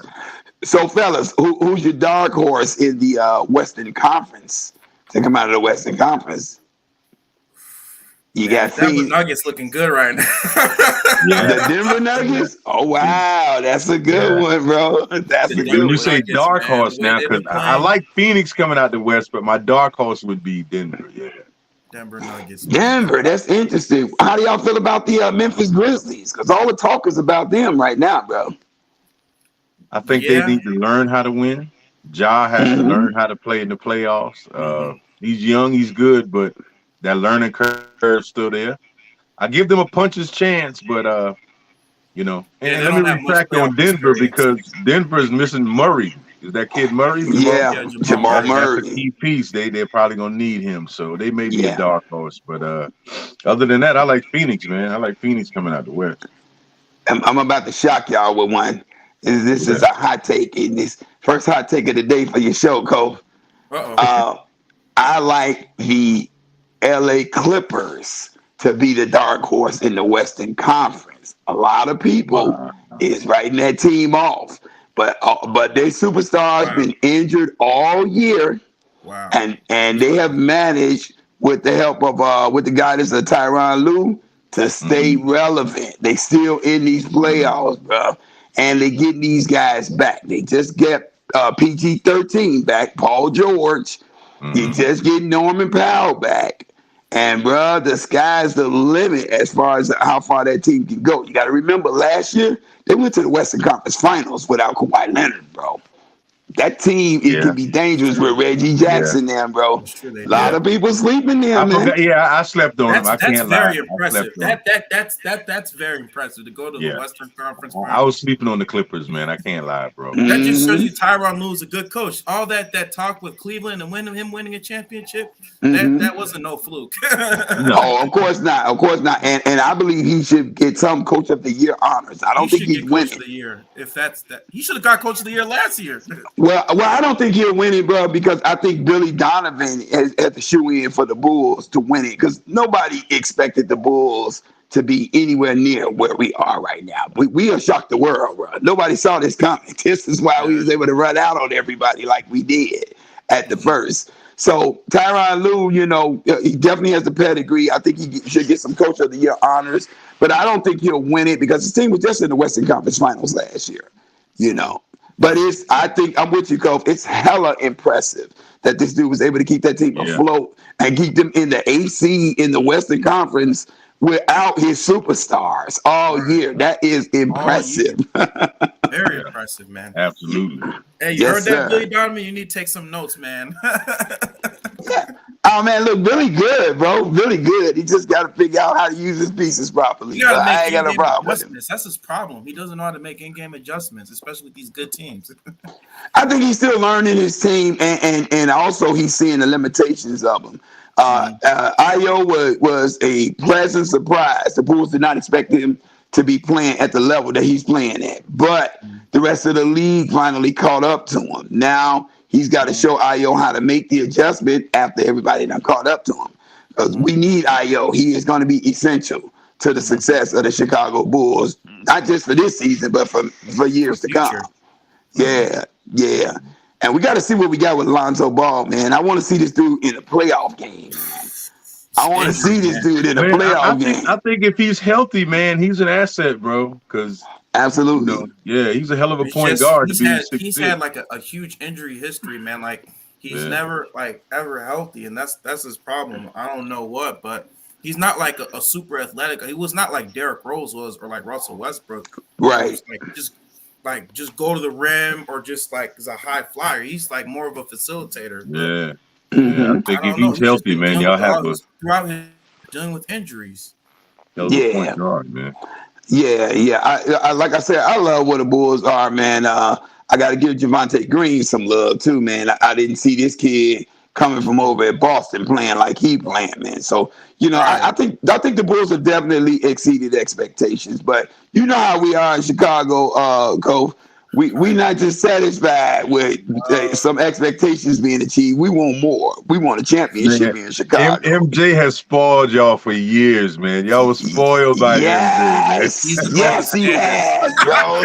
[SPEAKER 2] So, fellas, who's your dark horse in the Western Conference to come out of the Western Conference? You got
[SPEAKER 1] Denver Nuggets looking good right now.
[SPEAKER 2] The Denver Nuggets? Oh, wow. That's a good one, bro. That's
[SPEAKER 1] The
[SPEAKER 2] a
[SPEAKER 3] When
[SPEAKER 2] good
[SPEAKER 3] you
[SPEAKER 1] Denver
[SPEAKER 2] one.
[SPEAKER 3] say
[SPEAKER 1] Nuggets,
[SPEAKER 3] dark
[SPEAKER 1] man,
[SPEAKER 3] horse
[SPEAKER 1] the way
[SPEAKER 3] now,
[SPEAKER 1] they've
[SPEAKER 3] because
[SPEAKER 1] been
[SPEAKER 3] I
[SPEAKER 1] playing.
[SPEAKER 3] like Phoenix coming out the West, but my dark horse would be Denver. Yeah.
[SPEAKER 1] Denver Nuggets, man.
[SPEAKER 2] Denver, that's interesting. How do y'all feel about the Memphis Grizzlies? Because all the talk is about them right now, bro.
[SPEAKER 3] I think they
[SPEAKER 1] Yeah.
[SPEAKER 3] need to learn how to win. Ja has to
[SPEAKER 2] Mm-hmm.
[SPEAKER 3] learn how to play in the playoffs.
[SPEAKER 1] Hmm.
[SPEAKER 3] He's young, he's good, but that learning curve's still there. I give them a puncher's chance, but
[SPEAKER 1] Yeah,
[SPEAKER 3] and
[SPEAKER 1] they
[SPEAKER 3] let me
[SPEAKER 1] don't have much
[SPEAKER 3] retract
[SPEAKER 1] playoff
[SPEAKER 3] on Denver
[SPEAKER 1] experience.
[SPEAKER 3] because Denver is missing Murray. Is that kid Murray? Jamal?
[SPEAKER 2] Yeah,
[SPEAKER 1] Yeah, Jamal
[SPEAKER 2] Jamal
[SPEAKER 1] Murray.
[SPEAKER 3] That's a
[SPEAKER 2] Murray.
[SPEAKER 3] key piece. They're probably gonna need him. So they may be a
[SPEAKER 2] Yeah.
[SPEAKER 3] dark horse. But other than that, I like Phoenix, man. I like Phoenix coming out the West.
[SPEAKER 2] I'm about to shock y'all with one. This
[SPEAKER 3] Who
[SPEAKER 2] is
[SPEAKER 3] that?
[SPEAKER 2] a hot take. And this first hot take of the day for your show, Cole.
[SPEAKER 1] Uh-oh.
[SPEAKER 2] I like the LA Clippers to be the dark horse in the Western Conference. A lot of people
[SPEAKER 3] Wow.
[SPEAKER 2] is writing that team off, but their superstars
[SPEAKER 1] Wow.
[SPEAKER 2] been injured all year,
[SPEAKER 1] Wow.
[SPEAKER 2] and they have managed with the help of with the guidance of Tyronn Lue to stay
[SPEAKER 3] Mm-hmm.
[SPEAKER 2] relevant. They still in these playoffs, bro, and they getting these guys back. They just get PG-13 back, Paul George. You
[SPEAKER 3] Mm-hmm.
[SPEAKER 2] just get Norman Powell back. And, bro, the sky's the limit as far as how far that team can go. You got to remember, last year, they went to the Western Conference Finals without Kawhi Leonard, bro. That team, it
[SPEAKER 3] Yeah.
[SPEAKER 2] can be dangerous
[SPEAKER 1] True.
[SPEAKER 2] with Reggie
[SPEAKER 3] Yeah.
[SPEAKER 2] Jackson there, bro.
[SPEAKER 1] That's true. They
[SPEAKER 2] A lot
[SPEAKER 3] Yeah.
[SPEAKER 1] did.
[SPEAKER 2] of people sleeping there,
[SPEAKER 3] I
[SPEAKER 2] man.
[SPEAKER 3] forgot. Yeah, I slept on him. I
[SPEAKER 1] That's
[SPEAKER 3] can't lie.
[SPEAKER 1] very
[SPEAKER 3] I
[SPEAKER 1] impressive.
[SPEAKER 3] slept on him.
[SPEAKER 1] That's very impressive to go to the
[SPEAKER 3] Yeah.
[SPEAKER 1] Western Conference
[SPEAKER 3] I was
[SPEAKER 1] Finals.
[SPEAKER 3] sleeping on the Clippers, man. I can't lie, bro.
[SPEAKER 1] That just shows
[SPEAKER 2] Mm-hmm.
[SPEAKER 1] you Tyronn Lue's a good coach. All that talk with Cleveland and him winning a championship,
[SPEAKER 2] Mm-hmm.
[SPEAKER 1] that wasn't no fluke.
[SPEAKER 3] No.
[SPEAKER 2] Oh, of course not. Of course not. And I believe he should get some Coach of the Year honors. I
[SPEAKER 1] He
[SPEAKER 2] don't think
[SPEAKER 1] should
[SPEAKER 2] he's
[SPEAKER 1] get Coach of
[SPEAKER 2] winning.
[SPEAKER 1] the Year if that's that. He should have got Coach of the Year last year.
[SPEAKER 2] Well, I don't think he'll win it, bro, because I think Billy Donovan has the shoe in for the Bulls to win it because nobody expected the Bulls to be anywhere near where we are right now. We have shocked the world, bro. Nobody saw this coming. This is why we was able to run out on everybody like we did at the first. So Tyronn Lue, he definitely has the pedigree. I think he should get some Coach of the Year honors, but I don't think he'll win it because his team was just in the Western Conference Finals last year, But I think I'm with you, Cove. It's hella impressive that this dude was able to keep that team afloat and keep them in the AC in the Western Conference without his superstars all year. That is impressive.
[SPEAKER 1] Very impressive, man.
[SPEAKER 3] Absolutely.
[SPEAKER 1] Hey, you
[SPEAKER 2] Yes,
[SPEAKER 1] heard
[SPEAKER 2] sir.
[SPEAKER 1] that, Billy Donovan? You need to take some notes, man.
[SPEAKER 2] Yeah. Oh man, look, really good, bro. Really good. He just got to figure out how to use his pieces properly.
[SPEAKER 1] You got to
[SPEAKER 2] I
[SPEAKER 1] make
[SPEAKER 2] ain't got no
[SPEAKER 1] in-game
[SPEAKER 2] problem with him.
[SPEAKER 1] adjustments. That's his problem. He doesn't know how to make in-game adjustments, especially with these good teams.
[SPEAKER 2] I think he's still learning his team, and also he's seeing the limitations of them. Io was a pleasant surprise. The Bulls did not expect him to be playing at the level that he's playing at, but the rest of the league finally caught up to him. Now he's got to show Io how to make the adjustment after everybody done caught up to him. Because we need Io. He is going to be essential to the success of the Chicago Bulls, not just for this season, but for years to come. Yeah. And we got to see what we got with Lonzo Ball, man. I want to see this dude in a playoff game, man. I want to see this dude in a playoff game.
[SPEAKER 3] I think if he's healthy, man, he's an asset, bro. Because
[SPEAKER 2] absolutely,
[SPEAKER 3] he's a hell of a point guard.
[SPEAKER 1] He's had like a huge injury history, man. Like he's never like ever healthy, and that's his problem. I don't know what, but he's not like a super athletic. He was not like Derrick Rose was or like Russell Westbrook.
[SPEAKER 2] Right.
[SPEAKER 1] Just go to the rim or just like is a high flyer. He's like more of a facilitator.
[SPEAKER 3] Yeah. I think if he's healthy, man, y'all have
[SPEAKER 1] throughout his dealing with injuries.
[SPEAKER 3] Point guard, man.
[SPEAKER 2] Yeah. I like I said, I love what the Bulls are, man. I got to give Javonte Green some love too, man. I didn't see this kid coming from over at Boston playing like he playing, man. So I think the Bulls have definitely exceeded expectations. But you know how we are in Chicago, Cove. We not just satisfied with some expectations being achieved. We want more. We want a championship
[SPEAKER 3] Man,
[SPEAKER 2] here in Chicago.
[SPEAKER 3] MJ has spoiled y'all for years, man. Y'all was spoiled by MJ, man.
[SPEAKER 2] Yes, yes, he has, bro.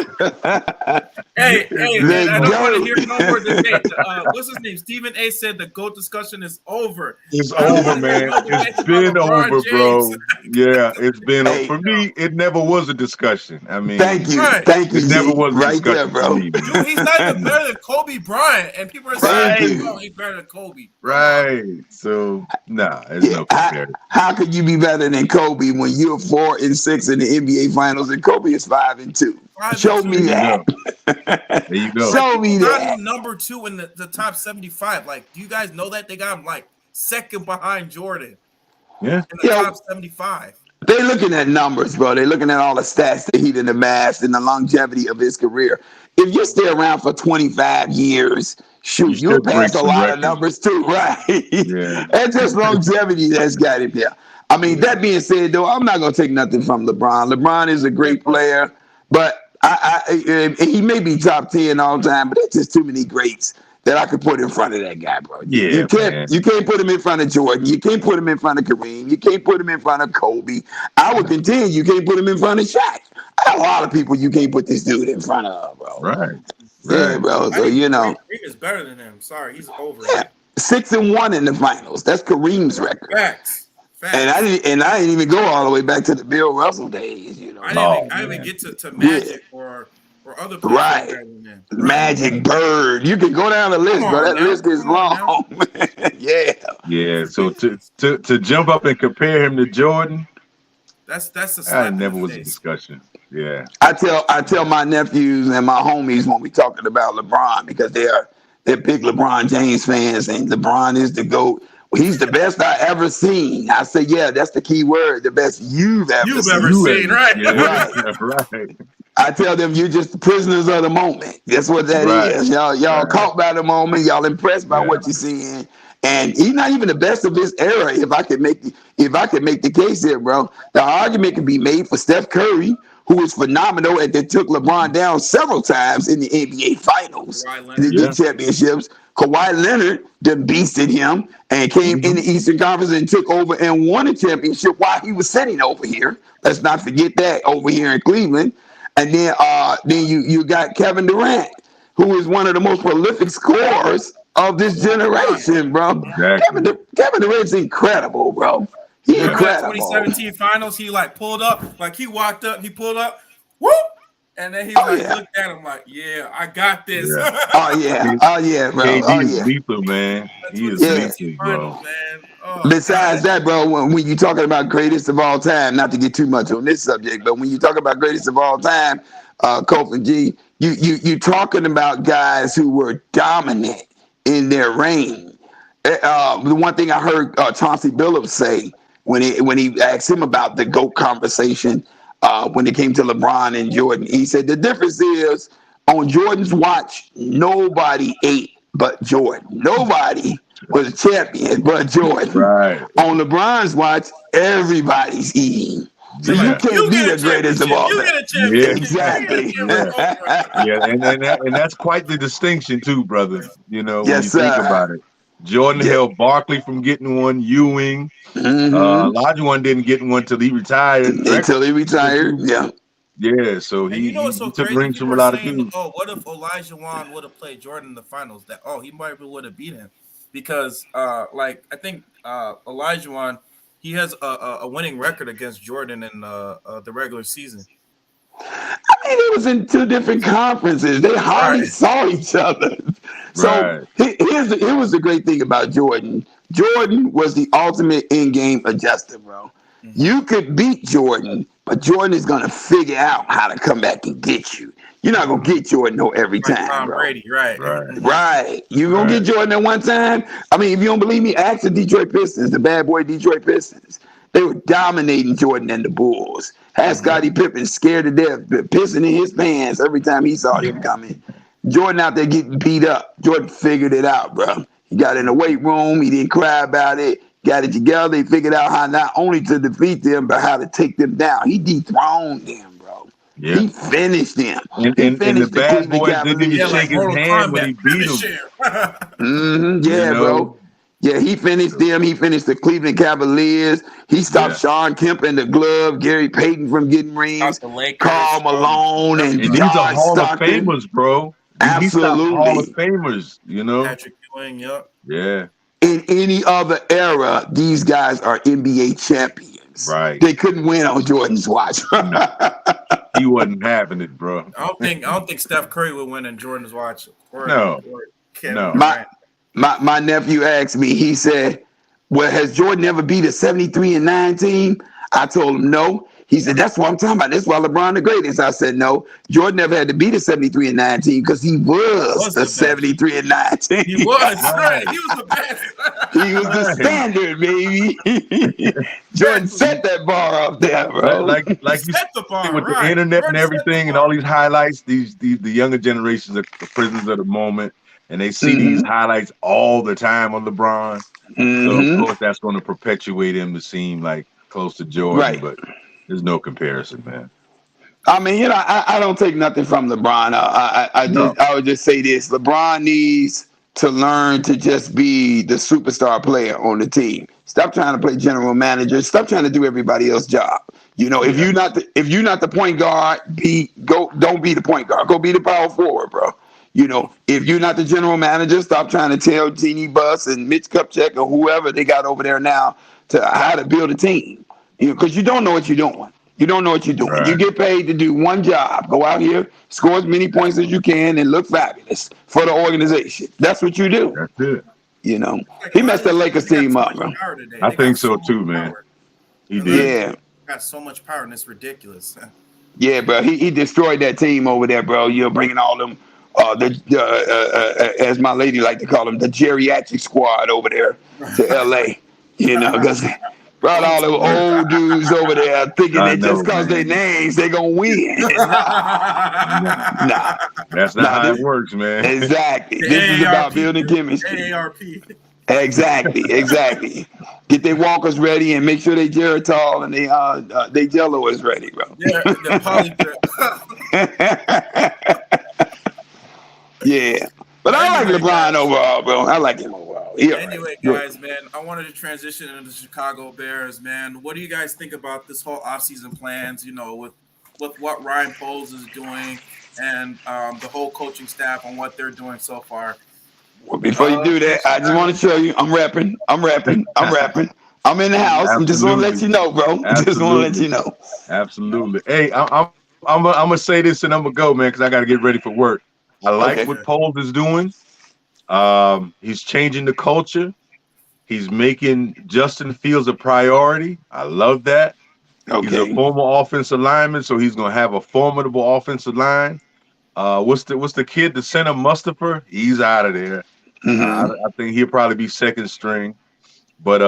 [SPEAKER 1] Hey, man, I
[SPEAKER 2] The
[SPEAKER 1] don't want to
[SPEAKER 2] GOAT.
[SPEAKER 1] hear no more debate. What's his name? Stephen A. said the GOAT discussion is over.
[SPEAKER 3] It's
[SPEAKER 1] I don't
[SPEAKER 3] over,
[SPEAKER 1] want to hear
[SPEAKER 3] man.
[SPEAKER 1] no debate
[SPEAKER 3] It's
[SPEAKER 1] about
[SPEAKER 3] been
[SPEAKER 1] LeBron
[SPEAKER 3] over,
[SPEAKER 1] James.
[SPEAKER 3] bro. Yeah, it's been over.
[SPEAKER 2] Hey,
[SPEAKER 3] For me, it never was a discussion. I
[SPEAKER 2] thank
[SPEAKER 3] mean,
[SPEAKER 2] you,
[SPEAKER 1] Right.
[SPEAKER 3] it never
[SPEAKER 2] G.
[SPEAKER 3] was a
[SPEAKER 2] Right there,
[SPEAKER 3] discussion for
[SPEAKER 2] bro.
[SPEAKER 3] me, man.
[SPEAKER 1] Dude, he's not even better than Kobe Bryant. And people are saying,
[SPEAKER 2] Thank
[SPEAKER 3] Right,
[SPEAKER 2] you.
[SPEAKER 1] oh, he's better than Kobe. Come on.
[SPEAKER 3] right. So, nah, there's
[SPEAKER 2] Yeah,
[SPEAKER 3] no comparison.
[SPEAKER 2] how could you be better than Kobe when you're 4-6 in the NBA Finals and Kobe is 5-2?
[SPEAKER 1] 5
[SPEAKER 2] Show
[SPEAKER 1] and 2.
[SPEAKER 2] me
[SPEAKER 3] There you
[SPEAKER 2] that.
[SPEAKER 3] go. There you go.
[SPEAKER 1] Like,
[SPEAKER 2] Show
[SPEAKER 1] people
[SPEAKER 2] me
[SPEAKER 1] got
[SPEAKER 2] that.
[SPEAKER 1] him number 2 in the top 75. Like, do you guys know that? They got him like second behind Jordan
[SPEAKER 3] Yeah.
[SPEAKER 1] in the top 75.
[SPEAKER 2] They're looking at numbers, bro. They're looking at all the stats that he done amassed and the longevity of his career. If you stay around for 25 years,
[SPEAKER 3] You
[SPEAKER 2] shoot,
[SPEAKER 3] still
[SPEAKER 2] you'll
[SPEAKER 3] break
[SPEAKER 2] pass a
[SPEAKER 3] some
[SPEAKER 2] lot of
[SPEAKER 3] records.
[SPEAKER 2] numbers too, right?
[SPEAKER 3] Yeah.
[SPEAKER 2] That's just longevity that's got him there. I mean,
[SPEAKER 3] Yeah.
[SPEAKER 2] that being said, though, I'm not going to take nothing from LeBron. LeBron is a great player, but he may be top 10 all time, but there's just too many greats that I could put in front of that guy, bro.
[SPEAKER 3] Yeah, man.
[SPEAKER 2] You can't put him in front of Jordan. You can't put him in front of Kareem. You can't put him in front of Kobe. I would contend you can't put him in front of Shaq. I got a lot of people you can't put this dude in front of, bro.
[SPEAKER 3] Right.
[SPEAKER 2] Yeah,
[SPEAKER 3] Right.
[SPEAKER 2] bro. So
[SPEAKER 1] Kareem is better than him. Sorry, he's over.
[SPEAKER 2] yeah, 6-1 in the finals. That's Kareem's record.
[SPEAKER 1] Facts.
[SPEAKER 2] And I didn't even go all the way back to the Bill Russell days, you know.
[SPEAKER 1] I didn't even get to Magic or other players
[SPEAKER 2] right.
[SPEAKER 1] better than him.
[SPEAKER 2] Magic, Bird. You can go down the list, bro. That list is long. Yeah.
[SPEAKER 3] Yeah. So to jump up and compare him to Jordan,
[SPEAKER 1] that's a
[SPEAKER 3] that never was a discussion. Yeah.
[SPEAKER 2] I tell my nephews and my homies when we talking about LeBron because they're big LeBron James fans and LeBron is the GOAT. He's the best I ever seen. I say, yeah, that's the key word. The best you've ever seen.
[SPEAKER 1] Right?
[SPEAKER 3] Yeah. Right.
[SPEAKER 2] I tell them you're just prisoners of the moment. That's what that is. Y'all caught by the moment. Y'all impressed by what you're seeing. And he's not even the best of his era. If I could make the case here, bro, the argument can be made for Steph Curry, who was phenomenal and that took LeBron down several times in the NBA Finals, in the championships. Kawhi Leonard then beasted him and came in the Eastern Conference and took over and won a championship while he was sitting over here. Let's not forget that over here in Cleveland. And then you got Kevin Durant, who is one of the most prolific scorers of this generation, bro.
[SPEAKER 3] Exactly.
[SPEAKER 2] Kevin Durant's incredible, bro. He's incredible.
[SPEAKER 1] 2017 Finals, he like pulled up, like he walked up, he pulled up, whoop, and then he looked at him like, "Yeah, I got this."
[SPEAKER 3] Yeah.
[SPEAKER 2] Oh yeah, bro.
[SPEAKER 3] KD is lethal, man. He is lethal, bro.
[SPEAKER 2] Besides that, bro, when you're talking about greatest of all time, not to get too much on this subject, but when you talk about greatest of all time, Kofi and G, you're talking about guys who were dominant in their reign. The one thing I heard Chauncey Billups say when he asked him about the GOAT conversation when it came to LeBron and Jordan, he said the difference is on Jordan's watch, nobody ate but Jordan. Nobody was a champion but Jordan.
[SPEAKER 3] Right.
[SPEAKER 2] On LeBron's watch, everybody's eating. So you can't be the greatest of all time.
[SPEAKER 3] Yeah.
[SPEAKER 2] Exactly.
[SPEAKER 3] Yeah, and that's quite the distinction too, brother. You know, when you
[SPEAKER 2] Yes,
[SPEAKER 3] think
[SPEAKER 2] sir.
[SPEAKER 3] about it. Jordan held Barkley from getting one, Ewing. Olajuwon didn't get one till he retired.
[SPEAKER 2] Until he retired, yeah.
[SPEAKER 3] Yeah, so he took rings from a lot of dudes.
[SPEAKER 1] Oh, what if Olajuwon would have played Jordan in the finals? He might would have beat him because, I think Olajuwon, he has a winning record against Jordan in the regular season.
[SPEAKER 2] I mean, it was in two different conferences. They hardly saw each other. So here was the great thing about Jordan. Jordan was the ultimate in-game adjuster, bro. Mm-hmm. You could beat Jordan, but Jordan is going to figure out how to come back and get you. You're not going to get Jordan every time,
[SPEAKER 1] Tom
[SPEAKER 2] bro.
[SPEAKER 1] Brady, right.
[SPEAKER 2] You're going to get Jordan at one time. I mean, if you don't believe me, ask the Detroit Pistons, the bad boy Detroit Pistons. They were dominating Jordan and the Bulls. Had Scottie Pippen scared to death, pissing in his pants every time he saw him coming. Jordan out there getting beat up. Jordan figured it out, bro. He got in the weight room. He didn't cry about it. Got it together. He figured out how not only to defeat them, but how to take them down. He dethroned them, bro.
[SPEAKER 3] Yeah.
[SPEAKER 2] He finished them.
[SPEAKER 3] And
[SPEAKER 2] He
[SPEAKER 3] the
[SPEAKER 2] finished the
[SPEAKER 3] bad
[SPEAKER 2] Cleveland
[SPEAKER 3] boys didn't even
[SPEAKER 1] Yeah,
[SPEAKER 2] Cavaliers.
[SPEAKER 1] like
[SPEAKER 3] shake his
[SPEAKER 1] Mortal
[SPEAKER 3] hand when
[SPEAKER 1] Kombat.
[SPEAKER 3] he beat
[SPEAKER 1] Finish
[SPEAKER 3] him.
[SPEAKER 1] him.
[SPEAKER 3] You
[SPEAKER 2] Yeah, bro.
[SPEAKER 3] know?
[SPEAKER 2] Yeah, he finished them. He finished the Cleveland Cavaliers. He stopped
[SPEAKER 3] Yeah.
[SPEAKER 2] Sean Kemp in the glove, Gary Payton from getting rings,
[SPEAKER 1] Out the Lakers.
[SPEAKER 2] Karl Malone,
[SPEAKER 1] Yep.
[SPEAKER 2] and
[SPEAKER 3] And these are
[SPEAKER 2] John
[SPEAKER 3] Hall of
[SPEAKER 2] Stockton.
[SPEAKER 3] Famers, bro. He stopped Hall of
[SPEAKER 2] Absolutely.
[SPEAKER 3] Famers, you know?
[SPEAKER 1] Patrick Ewing. Yep.
[SPEAKER 3] Yeah.
[SPEAKER 2] In any other era, these guys are NBA champions.
[SPEAKER 3] Right.
[SPEAKER 2] They couldn't win on Jordan's watch.
[SPEAKER 3] No. He wasn't having it, bro.
[SPEAKER 1] I don't think Steph Curry would win in Jordan's watch. Or Kevin
[SPEAKER 3] No.
[SPEAKER 1] Durant.
[SPEAKER 2] My nephew asked me, he said, well, has Jordan ever beat a 73-9 team? I told him no. He said, that's what I'm talking about. That's why LeBron the greatest. I said, no. Jordan never had to beat a 73-9 team because he was a 73-9 team.
[SPEAKER 1] He was, right. He was the best.
[SPEAKER 2] He was the standard, baby. Jordan set that bar up there, bro.
[SPEAKER 3] Like you
[SPEAKER 1] Set the bar,
[SPEAKER 3] with
[SPEAKER 1] right.
[SPEAKER 3] the internet and
[SPEAKER 1] Jordan set the
[SPEAKER 3] everything and
[SPEAKER 1] bar.
[SPEAKER 3] all these highlights, the younger generations are the prisoners of the moment, and they see these highlights all the time on LeBron. So of course that's going to perpetuate him to seem like close to Jordan,
[SPEAKER 2] Right.
[SPEAKER 3] but there's no comparison, man.
[SPEAKER 2] I mean, you know, I don't take nothing from LeBron. I would just say this: LeBron needs to learn to just be the superstar player on the team. Stop trying to play general manager. Stop trying to do everybody else's job. You know, if you're not the point guard, don't be the point guard. Go be the power forward, bro. You know, if you're not the general manager, stop trying to tell Jeannie Buss and Mitch Kupchak or whoever they got over there now to how to build a team. You know, because you don't know what you're doing. You don't know what you're doing.
[SPEAKER 3] Right.
[SPEAKER 2] You get paid to do one job. Go out here, score as many points as you can, and look fabulous for the organization. That's what you do.
[SPEAKER 3] That's it.
[SPEAKER 2] You know, he messed the Lakers team up, bro.
[SPEAKER 3] I think so too, man. He did.
[SPEAKER 2] Yeah,
[SPEAKER 1] Got so much power, and it's ridiculous.
[SPEAKER 2] yeah, bro. He destroyed that team over there, bro. You're bringing all them, as my lady like to call them, the geriatric squad over there to L.A. You know, because brought all them old dudes over there thinking that just because they names, they going to win. Nah.
[SPEAKER 3] That's not how it works, man.
[SPEAKER 2] Exactly. This is about building chemistry.
[SPEAKER 1] AARP.
[SPEAKER 2] Exactly. Get their walkers ready and make sure they Geritol and they Jello is ready, bro.
[SPEAKER 1] Yeah, the polygraph.
[SPEAKER 2] Yeah. But I like LeBron overall, bro. I like him overall.
[SPEAKER 1] Anyway, guys, man, I wanted to transition into the Chicago Bears, man. What do you guys think about this whole offseason plans, you know, with what Ryan Poles is doing and the whole coaching staff on what they're doing so far?
[SPEAKER 2] Well, before you do that, I just want to show you I'm rapping. I'm in the house. I'm just want to let you know, bro. Just want to let you know.
[SPEAKER 3] Absolutely. Hey, I'm gonna say this and I'm gonna go, man, because I got to get ready for work. I like what Poles is doing. He's changing the culture. He's making Justin Fields a priority. I love that.
[SPEAKER 2] Okay.
[SPEAKER 3] He's a former offensive lineman, so he's gonna have a formidable offensive line. What's the kid, the center Mustafa? He's out of there. I think he'll probably be second string. But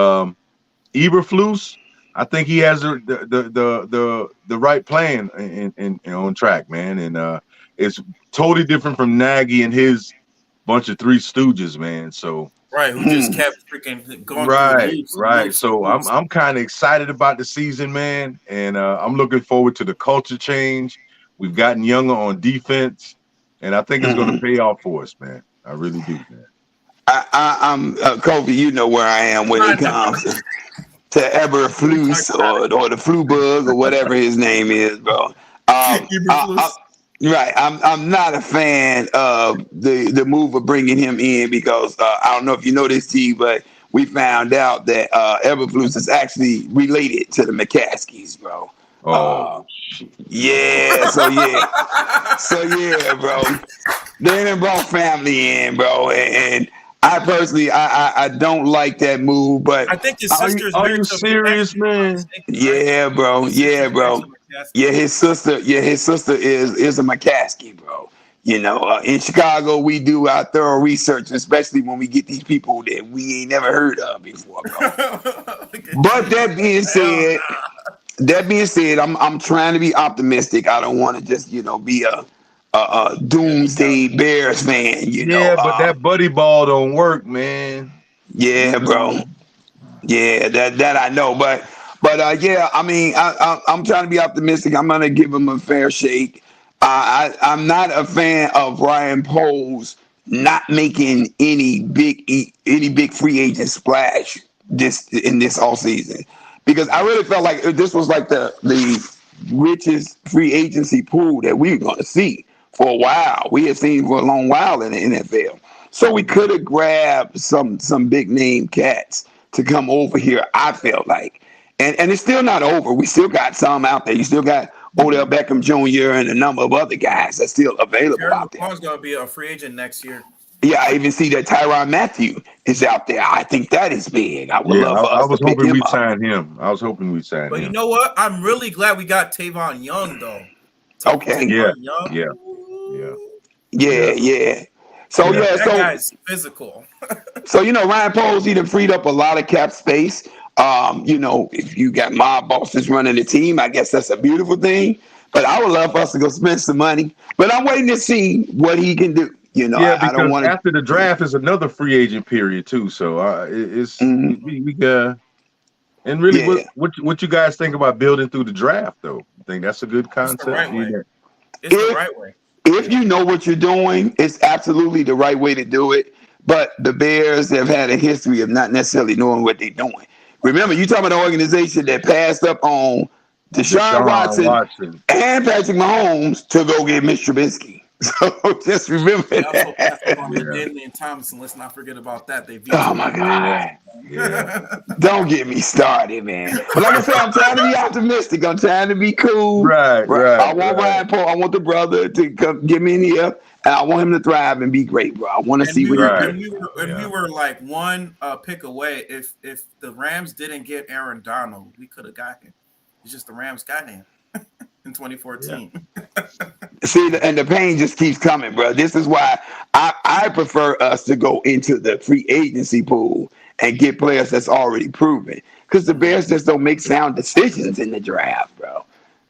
[SPEAKER 3] Eberflus, I think he has the right plan and on track, man. And it's totally different from Nagy and his bunch of Three Stooges, man. So
[SPEAKER 1] right, who just kept freaking going.
[SPEAKER 3] Right. So I'm kind of excited about the season, man, and I'm looking forward to the culture change. We've gotten younger on defense, and I think it's going to pay off for us, man. I really do, man.
[SPEAKER 2] I'm Kobe. You know where I am when it comes to Eberflus or the flu bug or whatever his name is, bro. Right. I'm not a fan of the move of bringing him in because I don't know if you know this, T, but we found out that Eberflus is actually related to the McCaskies, bro. Yeah. So yeah, bro. They done brought family in, bro, and I personally, I don't like that move, but
[SPEAKER 1] I think his sister's
[SPEAKER 3] are you serious, man?
[SPEAKER 2] Yeah, bro. Yeah, his sister is a McCaskey, bro. You know, in Chicago, we do our thorough research, especially when we get these people that we ain't never heard of before, bro. But that being said, I'm trying to be optimistic. I don't want to just, be a doomsday Bears fan, you know.
[SPEAKER 3] Yeah, but that buddy ball don't work, man.
[SPEAKER 2] Yeah, bro. Yeah, that I know, but But yeah, I mean, I'm trying to be optimistic. I'm gonna give him a fair shake. I'm not a fan of Ryan Poles not making any big free agent splash this all season, because I really felt like this was like the richest free agency pool that we were going to see for a while. We had seen for a long while in the NFL, so we could have grabbed some big name cats to come over here. I felt like, and it's still not over. We still got some out there. You still got Odell Beckham Jr. and a number of other guys that's still available
[SPEAKER 1] Terry
[SPEAKER 2] out there.
[SPEAKER 1] McLaurin's going to be a free agent next year.
[SPEAKER 2] Yeah, I even see that Tyrann Mathieu is out there. I think that is big. I would
[SPEAKER 3] Yeah,
[SPEAKER 2] love for
[SPEAKER 3] I
[SPEAKER 2] us
[SPEAKER 3] was
[SPEAKER 2] to pick
[SPEAKER 3] hoping
[SPEAKER 2] him
[SPEAKER 3] we'd
[SPEAKER 2] up.
[SPEAKER 3] sign him. I was hoping we'd sign
[SPEAKER 1] But
[SPEAKER 3] him.
[SPEAKER 1] you know what? I'm really glad we got Tavon Young, though.
[SPEAKER 2] Okay.
[SPEAKER 3] Yeah,
[SPEAKER 1] Young.
[SPEAKER 3] yeah.
[SPEAKER 2] Yeah. So
[SPEAKER 3] Yeah.
[SPEAKER 1] That guy's physical.
[SPEAKER 2] So Ryan Poles, he done freed up a lot of cap space. If you got mob bosses running the team, I guess that's a beautiful thing. But I would love for us to go spend some money. But I'm waiting to see what he can do.
[SPEAKER 3] Yeah,
[SPEAKER 2] I don't
[SPEAKER 3] because
[SPEAKER 2] want to.
[SPEAKER 3] after the draft is another free agent period too. So we and really,
[SPEAKER 2] Yeah.
[SPEAKER 3] what you guys think about building through the draft though? I think that's a good
[SPEAKER 1] It's
[SPEAKER 3] concept.
[SPEAKER 1] the right way.
[SPEAKER 3] either.
[SPEAKER 1] It's the right way.
[SPEAKER 2] If you know what you're doing, it's absolutely the right way to do it. But the Bears have had a history of not necessarily knowing what they're doing. Remember, you're talking about an organization that passed up on Deshaun Watson and Patrick Mahomes to go get Mitch Trubisky. So just remember
[SPEAKER 1] They also passed
[SPEAKER 2] that.
[SPEAKER 1] on Damian Thompson. Let's not forget about that. They
[SPEAKER 2] Oh my God.
[SPEAKER 3] Yeah.
[SPEAKER 2] Don't get me started, man. But like I said, I'm trying to be optimistic. I'm trying to be cool.
[SPEAKER 3] Right.
[SPEAKER 2] I want Ryan Paul. I want the brother to come get me in here, and I want him to thrive and be great, bro. I want to see what he
[SPEAKER 1] do. We were like one pick away. If the Rams didn't get Aaron Donald, we could have got him. It's just the Rams got him in 2014.
[SPEAKER 2] Yeah. See, and the pain just keeps coming, bro. This is why I prefer us to go into the free agency pool and get players that's already proven. Because the Bears just don't make sound decisions in the draft, bro.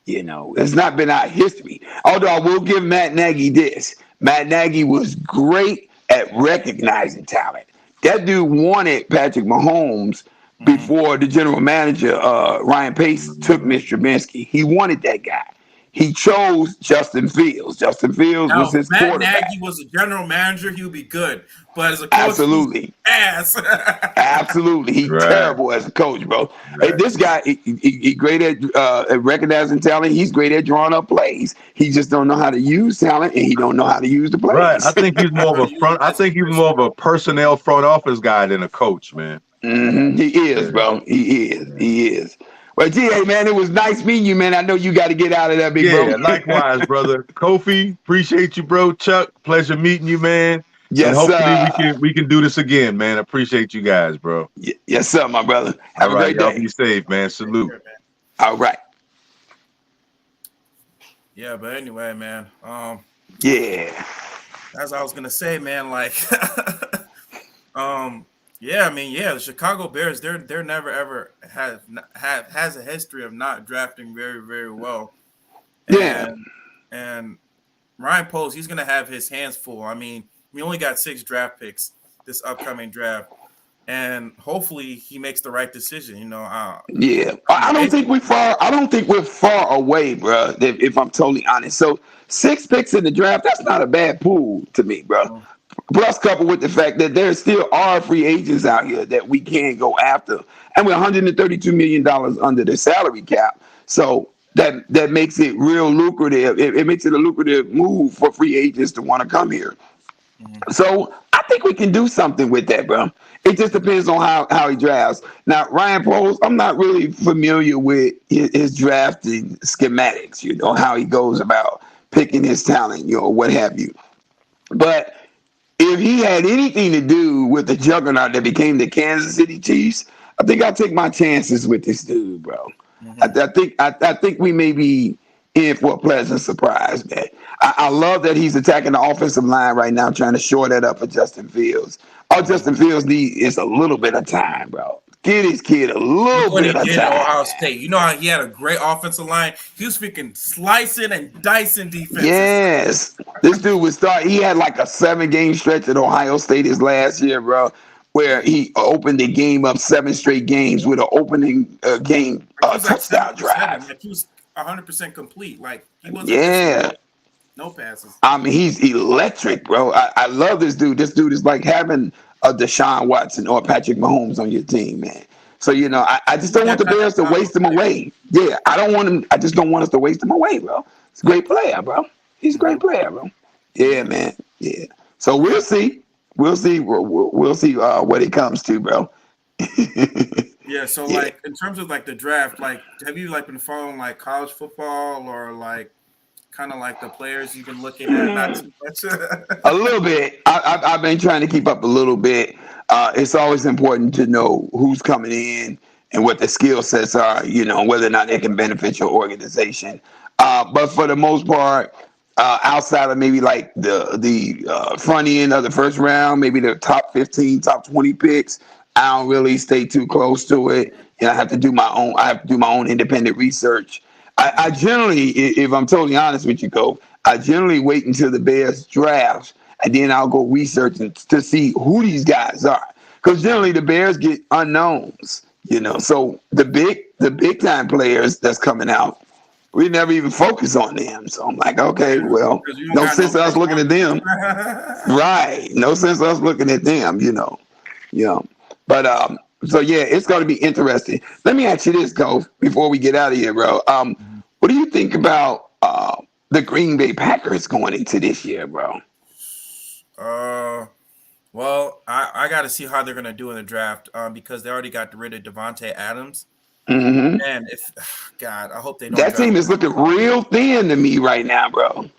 [SPEAKER 2] It's not been our history. Although I will give Matt Nagy this. Matt Nagy was great at recognizing talent. That dude wanted Patrick Mahomes before the general manager, Ryan Pace, took Mitch Trubisky. He wanted that guy. He chose Justin Fields. Justin Fields was his quarterback.
[SPEAKER 1] Matt Nagy was a general manager, he would be good. But as a coach,
[SPEAKER 2] absolutely,
[SPEAKER 1] ass.
[SPEAKER 2] Absolutely, he's terrible as a coach, bro. Right. Hey, this guy, he great at recognizing talent. He's great at drawing up plays. He just don't know how to use talent, and he don't know how to use the plays.
[SPEAKER 3] Right. I think he's more of a personnel front office guy than a coach, man.
[SPEAKER 2] Mm-hmm. He is, bro. He is. Well, GA, man, it was nice meeting you, man. I know you got to get out of there, big bro.
[SPEAKER 3] Yeah, likewise, brother. Kofi, appreciate you, bro. Chuck, pleasure meeting you, man.
[SPEAKER 2] Yes,
[SPEAKER 3] and hopefully we can do this again, man. Appreciate you guys, bro.
[SPEAKER 2] Yes, sir, my brother. Have a great day.
[SPEAKER 3] Be safe, man. Salute.
[SPEAKER 1] Care, man.
[SPEAKER 2] All right.
[SPEAKER 1] Yeah, but anyway, man.
[SPEAKER 2] Yeah.
[SPEAKER 1] As I was gonna say, man, like, the Chicago Bears, they're never ever has a history of not drafting very, very well. And Ryan Poles, he's gonna have his hands full. I mean, we only got 6 draft picks this upcoming draft, and hopefully he makes the right decision. I don't think we're far away, bro. If I'm totally honest, so 6 picks in the draft, that's not a bad pool to me, bro. Plus, coupled with the fact that there still are free agents out here that we can go after, and we're $132 million under the salary cap, so that makes it real lucrative. It makes it a lucrative move for free agents to want to come here. So I think we can do something with that, bro. It just depends on how he drafts. Now, Ryan Poles, I'm not really familiar with his drafting schematics, how he goes about picking his talent, what have you. But if he had anything to do with the juggernaut that became the Kansas City Chiefs, I think I'll take my chances with this dude, bro. I think we may be in for a pleasant surprise, man. I love that he's attacking the offensive line right now, trying to shore that up for Justin Fields. All Justin Fields needs is a little bit of time, bro. Give his kid a little bit of time. Ohio State, you know how he had a great offensive line. He was freaking slicing and dicing defense.
[SPEAKER 2] Yes, this dude would start. He had like a 7-game stretch at Ohio State his last year, bro, where he opened the game up 7 straight games with an opening game
[SPEAKER 1] He was like
[SPEAKER 2] touchdown
[SPEAKER 1] 7 for 7.
[SPEAKER 2] drive.
[SPEAKER 1] Like he was 100% complete. Like he wasn't missing
[SPEAKER 2] Yeah.
[SPEAKER 1] no passes.
[SPEAKER 2] I mean, he's electric, bro. I love this dude. This dude is like having a Deshaun Watson or Patrick Mahomes on your team, man. So, I just don't want
[SPEAKER 1] That
[SPEAKER 2] the
[SPEAKER 1] type
[SPEAKER 2] Bears
[SPEAKER 1] of
[SPEAKER 2] to
[SPEAKER 1] caliber
[SPEAKER 2] waste him
[SPEAKER 1] player.
[SPEAKER 2] away. Yeah, I don't want him. I just don't want us to waste him away, bro. He's a great player, bro. He's a great player, bro. Yeah,
[SPEAKER 1] Mhm.
[SPEAKER 2] man. Yeah. So we'll
[SPEAKER 1] Yeah.
[SPEAKER 2] see. We'll see. We'll see what it comes to, bro.
[SPEAKER 1] Yeah. So
[SPEAKER 2] Yeah.
[SPEAKER 1] like in terms of like the draft, like have you like been following like college football or like kind of like the players you've been looking at? Not too much.
[SPEAKER 2] A little bit. I've been trying to keep up a little bit. It's always important to know who's coming in and what the skill sets are, whether or not they can benefit your organization. But for the most part, outside of maybe like the front end of the first round, maybe the top 15, top 20 picks, I don't really stay too close to it. I have to do my own. I have to do my own independent research. I generally, if I'm totally honest with you, Cole, I generally wait until the Bears draft, and then I'll go research to see who these guys are. Because generally the Bears get unknowns, So the big time players that's coming out, we never even focus on them. So I'm like, okay,
[SPEAKER 1] Yeah,
[SPEAKER 2] well,
[SPEAKER 1] because you don't
[SPEAKER 2] no
[SPEAKER 1] got no
[SPEAKER 2] sense of us
[SPEAKER 1] first
[SPEAKER 2] looking at them,
[SPEAKER 1] round.
[SPEAKER 2] right? No sense of us looking at them. Yeah. But so yeah, it's going to be interesting. Let me ask you this, Cole, before we get out of here, bro. What do you think about the Green Bay Packers going into this year, bro?
[SPEAKER 1] uh, well, I got to see how they're gonna do in the draft, because they already got rid of Devontae Adams,
[SPEAKER 2] Hmm.
[SPEAKER 1] and if God, I hope they don't
[SPEAKER 2] That
[SPEAKER 1] draft.
[SPEAKER 2] team is looking real thin to me right now, bro.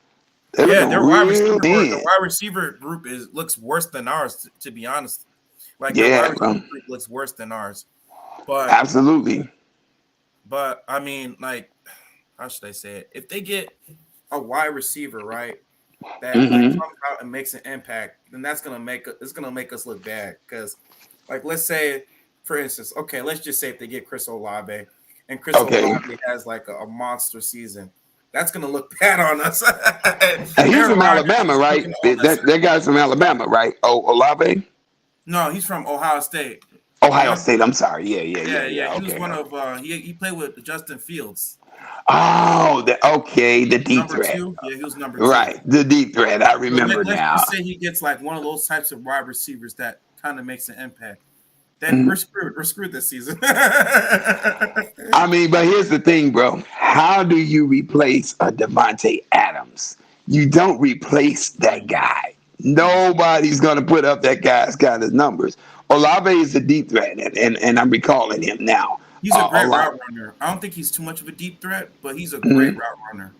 [SPEAKER 2] They're
[SPEAKER 1] Yeah,
[SPEAKER 2] looking
[SPEAKER 1] their wide receiver
[SPEAKER 2] real
[SPEAKER 1] or the
[SPEAKER 2] thin.
[SPEAKER 1] wide receiver group looks worse than ours. To be honest, like their wide
[SPEAKER 2] Yeah,
[SPEAKER 1] receiver
[SPEAKER 2] bro.
[SPEAKER 1] group looks worse than ours. But
[SPEAKER 2] Absolutely.
[SPEAKER 1] I mean, like, how should I say it? If they get a wide receiver, right, that like
[SPEAKER 2] Hmm.
[SPEAKER 1] comes out and makes an impact, then it's gonna make us look bad. Because, like, let's say, for instance, okay, let's just say if they get Chris Olave, and Chris
[SPEAKER 2] Okay.
[SPEAKER 1] Olave has like a monster season, that's gonna look bad on us.
[SPEAKER 2] And he's
[SPEAKER 1] Aaron
[SPEAKER 2] from
[SPEAKER 1] Rodgers
[SPEAKER 2] Alabama,
[SPEAKER 1] is
[SPEAKER 2] right?
[SPEAKER 1] looking on us.
[SPEAKER 2] That guy's from Alabama, right? Oh, Olave?
[SPEAKER 1] No, he's from Ohio State.
[SPEAKER 2] Ohio
[SPEAKER 1] Remember?
[SPEAKER 2] State. I'm sorry. Yeah, yeah, yeah,
[SPEAKER 1] Yeah,
[SPEAKER 2] yeah.
[SPEAKER 1] yeah. He was
[SPEAKER 2] Okay.
[SPEAKER 1] one of he played with Justin Fields.
[SPEAKER 2] Oh, okay. The deep
[SPEAKER 1] Number
[SPEAKER 2] threat.
[SPEAKER 1] two. Yeah, he was number two.
[SPEAKER 2] Right. The deep threat. I
[SPEAKER 1] So
[SPEAKER 2] remember
[SPEAKER 1] let's
[SPEAKER 2] now.
[SPEAKER 1] just say he gets like one of those types of wide receivers that kind of makes an impact. Then
[SPEAKER 2] Mhm.
[SPEAKER 1] we're screwed. We're screwed this season.
[SPEAKER 2] I mean, but here's the thing, bro. How do you replace a Devontae Adams? You don't replace that guy. Nobody's going to put up that guy's kind of numbers. Olave is a deep threat, and I'm recalling him now.
[SPEAKER 1] He's a
[SPEAKER 2] A
[SPEAKER 1] great
[SPEAKER 2] lot.
[SPEAKER 1] route runner. I don't think he's too much of a deep threat, but he's a great
[SPEAKER 2] Mhm.
[SPEAKER 1] route runner.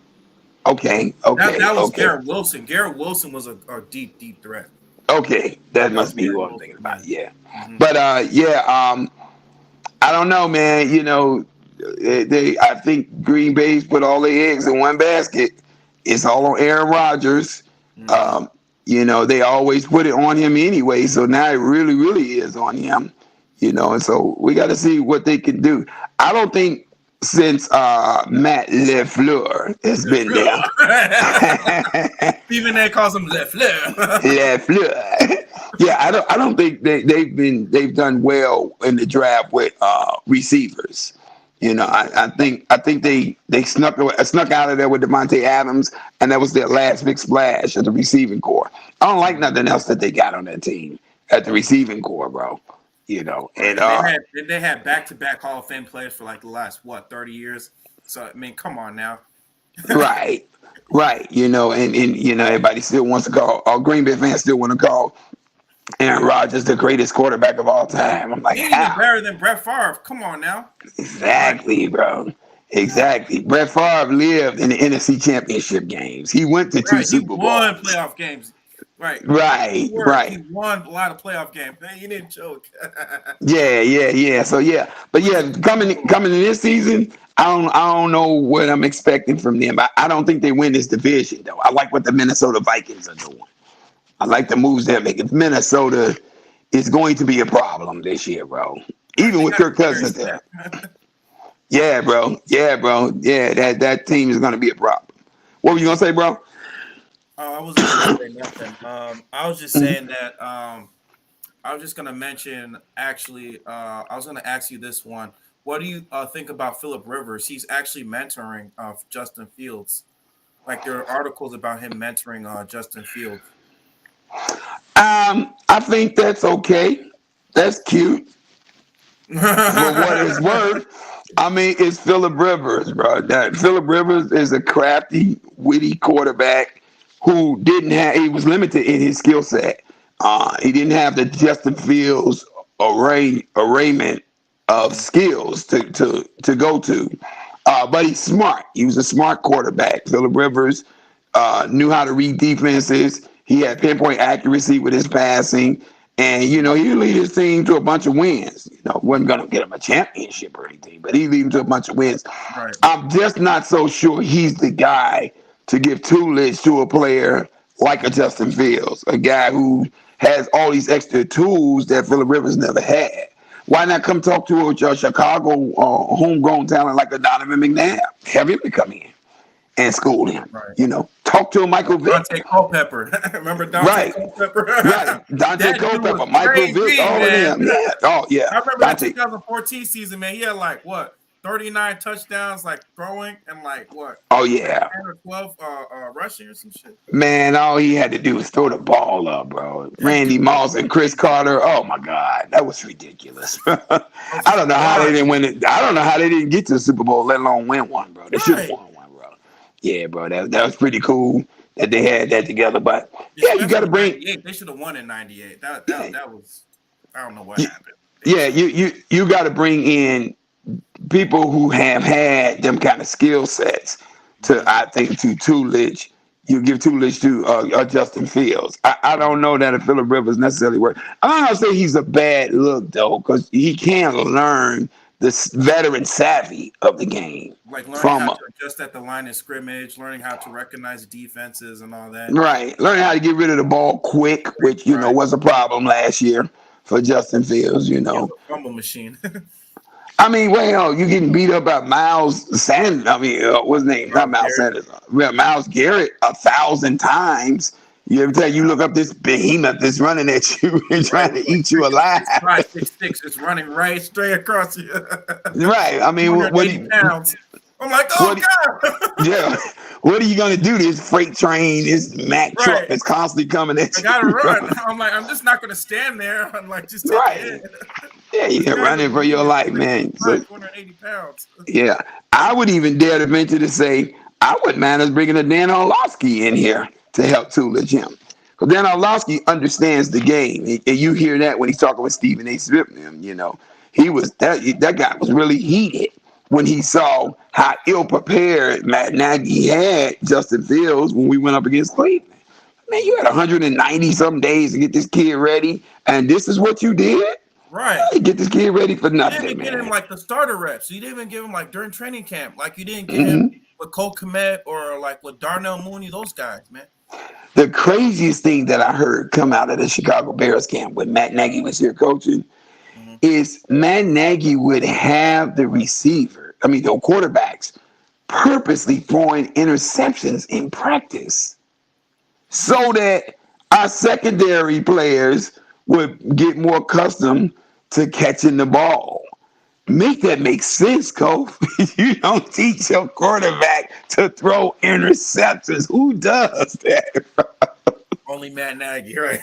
[SPEAKER 2] Okay,
[SPEAKER 1] That
[SPEAKER 2] okay,
[SPEAKER 1] that was
[SPEAKER 2] okay,
[SPEAKER 1] Garrett Wilson. Garrett Wilson was a deep threat.
[SPEAKER 2] okay. That
[SPEAKER 1] That was
[SPEAKER 2] must be
[SPEAKER 1] Garrett
[SPEAKER 2] who I'm thinking
[SPEAKER 1] Wilson. Yeah.
[SPEAKER 2] about. Yeah,
[SPEAKER 1] Hmm.
[SPEAKER 2] but yeah. I don't know, man. I think Green Bay's put all their eggs in one basket. It's all on Aaron Rodgers.
[SPEAKER 1] Hmm.
[SPEAKER 2] Um, they always put it on him anyway. So now it really, really is on him. And so we got to see what they can do. I don't think since Matt LeFleur has been there.
[SPEAKER 1] Stephen A calls him Le Fleur.
[SPEAKER 2] LeFleur. Yeah, I don't think they've done well in the draft with receivers. I think they snuck out of there with Devontae Adams, and that was their last big splash at the receiving core. I don't like nothing else that they got on that team at the receiving core, bro.
[SPEAKER 1] Right,
[SPEAKER 2] And
[SPEAKER 1] and they had back-to-back Hall of Fame players for like the last 30 years. So I mean, come on now.
[SPEAKER 2] right, right. And everybody still wants to call. All Green Bay fans still want to call Aaron Rodgers the greatest quarterback of all time. I'm like,
[SPEAKER 1] He ain't even
[SPEAKER 2] how?
[SPEAKER 1] better than Brett Favre. Come on now. Like,
[SPEAKER 2] Exactly, bro. Exactly. Brett Favre lived in the NFC Championship games. He went to two
[SPEAKER 1] right, he
[SPEAKER 2] Super
[SPEAKER 1] won
[SPEAKER 2] Bowls.
[SPEAKER 1] playoff games. Right,
[SPEAKER 2] Right,
[SPEAKER 1] he
[SPEAKER 2] right.
[SPEAKER 1] won a lot of playoff games. Man, he didn't choke.
[SPEAKER 2] Yeah, yeah, yeah. So yeah, but
[SPEAKER 1] Went to
[SPEAKER 2] yeah,
[SPEAKER 1] two Super
[SPEAKER 2] coming
[SPEAKER 1] Bowls.
[SPEAKER 2] in this season, I don't know what I'm expecting from them. I don't think they win this division though. I like what the Minnesota Vikings are doing. I like the moves they're making. Minnesota is going to be a problem this year, bro.
[SPEAKER 1] Right,
[SPEAKER 2] Even
[SPEAKER 1] they
[SPEAKER 2] with
[SPEAKER 1] got
[SPEAKER 2] Kirk
[SPEAKER 1] Darius
[SPEAKER 2] Cousins there.
[SPEAKER 1] Smith.
[SPEAKER 2] Yeah, bro. Yeah, bro. Yeah, that team is gonna be a problem. What were you gonna say, bro?
[SPEAKER 1] Oh, I wasn't gonna say nothing. I was just
[SPEAKER 2] Mhm.
[SPEAKER 1] saying that. I was just gonna mention. Actually, I was gonna ask you this one. what do you think about Phillip Rivers? He's actually mentoring Justin Fields. Like there are articles about him mentoring Justin Fields.
[SPEAKER 2] I think that's okay. That's cute. For what it's worth, I mean, it's Phillip Rivers, bro. That Phillip Rivers is a crafty, witty quarterback who didn't have. He was limited in his skill set. He didn't have the Justin Fields arrayment of skills to go to. But he's smart. He was a smart quarterback. Phillip Rivers knew how to read defenses. He had pinpoint accuracy with his passing. And, he lead his team to a bunch of wins. Wasn't going to get him a championship or anything, but he lead him to a bunch of wins.
[SPEAKER 1] Right.
[SPEAKER 2] I'm just not so sure he's the guy to give tutelage to a player like a Justin Fields, a guy who has all these extra tools that Phillip Rivers never had. Why not come talk to a Chicago homegrown talent like a Donovan McNabb? Have him to come in and school him.
[SPEAKER 1] Right.
[SPEAKER 2] Talk to a Michael Vick.
[SPEAKER 1] Dante Culpepper. Remember Dante Culpepper?
[SPEAKER 2] Right. Dante Culpepper, Michael Vick, all of them. Yeah. Oh, yeah.
[SPEAKER 1] I remember the 2014 season, man. He had 39 touchdowns, throwing, and
[SPEAKER 2] Oh, yeah.
[SPEAKER 1] 10 or 12 rushing or some shit.
[SPEAKER 2] Man, all he had to do was throw the ball up, bro. Randy Moss and Chris Carter. Oh my God, that was ridiculous. I don't know how they didn't win it. I don't know how they didn't get to the Super Bowl, let alone win one, bro. They should have won one, bro. Yeah, bro, that was pretty cool that they had that together. But yeah, you got to bring.
[SPEAKER 1] They should have won in '98. That was. I don't know what happened.
[SPEAKER 2] Yeah, you got to bring in people who have had them kind of skill sets to tutelage. You give tutelage to Justin Fields. I don't know that if Phillip Rivers necessarily works. I'm not gonna say he's a bad look though, because he can learn the veteran savvy of the game.
[SPEAKER 1] Like learning how to adjust at the line of scrimmage, learning how to recognize defenses and all that.
[SPEAKER 2] Right, learning how to get rid of the ball quick, which was a problem last year for Justin Fields.
[SPEAKER 1] He's a fumble machine.
[SPEAKER 2] I mean, you're getting beat up by Miles Sanders. I mean, what's his name? Not Miles Sanders. Miles Garrett 1,000 times. Every time you look up this behemoth that's running at you and trying to eat you alive.
[SPEAKER 1] 5'6", it's running right straight across you.
[SPEAKER 2] Right. I mean, what
[SPEAKER 1] pounds. I'm like, God.
[SPEAKER 2] Yeah. What are you going to do? This freight train, this Mack truck is constantly coming at you.
[SPEAKER 1] I got to run. I'm like, I'm just not going to stand there. I'm like, just take it.
[SPEAKER 2] Yeah, you're running for your life, man. So,
[SPEAKER 1] 280 pounds.
[SPEAKER 2] Yeah. I would even dare to venture to say, I wouldn't mind us bringing a Dan Orlovsky in here to help tutelage him. Because Dan Orlovsky understands the game. And you hear that when he's talking with Stephen A. Smith. He was that guy was really heated when he saw how ill-prepared Matt Nagy had Justin Fields when we went up against Cleveland. Man, you had 190-some days to get this kid ready, and this is what you did?
[SPEAKER 1] Right.
[SPEAKER 2] You get this kid ready for nothing,
[SPEAKER 1] You didn't
[SPEAKER 2] man.
[SPEAKER 1] get him the starter reps. You didn't even give him during training camp. You didn't get him with Cole Kmet or with Darnell Mooney, those guys, man.
[SPEAKER 2] The craziest thing that I heard come out of the Chicago Bears camp when Matt Nagy was here coaching is Matt Nagy would have the quarterbacks purposely throwing interceptions in practice so that our secondary players would get more accustomed to catching the ball. Make that make sense, Kof. You don't teach your quarterback to throw interceptions. Who does that?
[SPEAKER 1] Only Matt Nagy, right?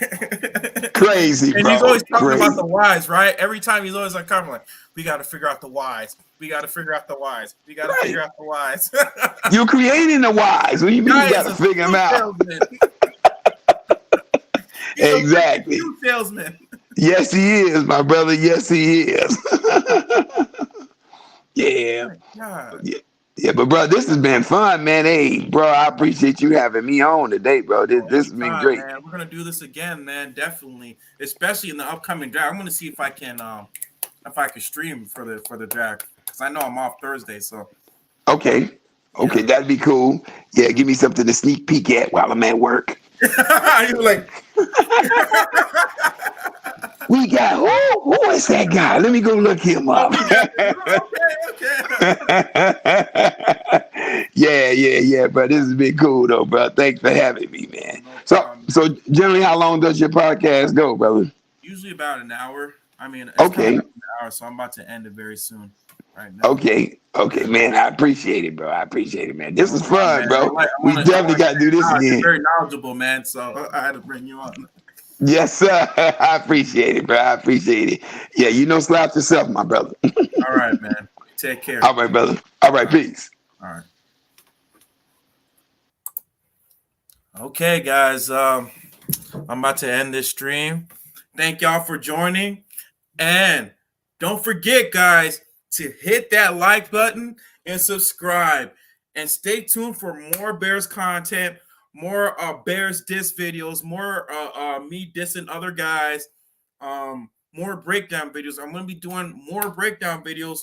[SPEAKER 2] Crazy,
[SPEAKER 1] and
[SPEAKER 2] bro.
[SPEAKER 1] He's always talking about the whys, right? Every time he's always we got to figure out the whys. We got to figure out the whys. We got to figure out the whys.
[SPEAKER 2] You're creating the whys. What do you mean you got to figure them out? Exactly.
[SPEAKER 1] Salesman.
[SPEAKER 2] Yes, he is, my brother. Yes, he is. Yeah. Yeah, but bro, this has been fun, man. Hey, bro, I appreciate you having me on today, bro. This has been great.
[SPEAKER 1] Man. We're gonna do this again, man. Definitely, especially in the upcoming draft. I'm gonna see if I can stream for the draft because I know I'm off Thursday. So. Okay,
[SPEAKER 2] that'd be cool. Yeah, give me something to sneak peek at while I'm at work.
[SPEAKER 1] You're like.
[SPEAKER 2] We got who is that guy? Let me go look him up.
[SPEAKER 1] Okay.
[SPEAKER 2] Yeah, but this has been cool though, bro. Thanks for having me, man. So generally, how long does your podcast go, brother?
[SPEAKER 1] Usually about an hour. I mean,
[SPEAKER 2] okay.
[SPEAKER 1] An hour, so I'm about to end it very soon. right now.
[SPEAKER 2] Okay, man. I appreciate it, bro. I appreciate it, man. This
[SPEAKER 1] No
[SPEAKER 2] was
[SPEAKER 1] problem,
[SPEAKER 2] fun,
[SPEAKER 1] man.
[SPEAKER 2] bro. We definitely got to do this
[SPEAKER 1] You're
[SPEAKER 2] again.
[SPEAKER 1] very knowledgeable, man. So I had to bring you on.
[SPEAKER 2] Yes, sir. I appreciate it, bro. I appreciate it. Yeah, slap yourself, my brother.
[SPEAKER 1] All right, man. Take care.
[SPEAKER 2] All right, brother. All right, peace.
[SPEAKER 1] All right. Okay, guys. I'm about to end this stream. Thank y'all for joining. And don't forget, guys, to hit that like button and subscribe. And stay tuned for more Bears content, more Bears diss videos, more me dissing other guys, more breakdown videos. I'm going to be doing more breakdown videos,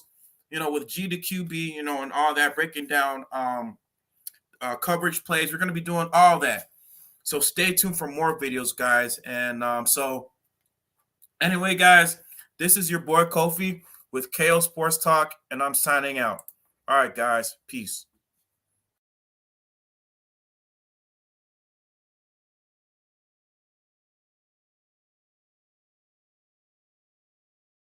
[SPEAKER 1] with G to QB, and all that, breaking down coverage plays. We're going to be doing all that. So stay tuned for more videos, guys. And anyway, guys, this is your boy Kofi with KO Sports Talk, and I'm signing out. All right, guys. Peace.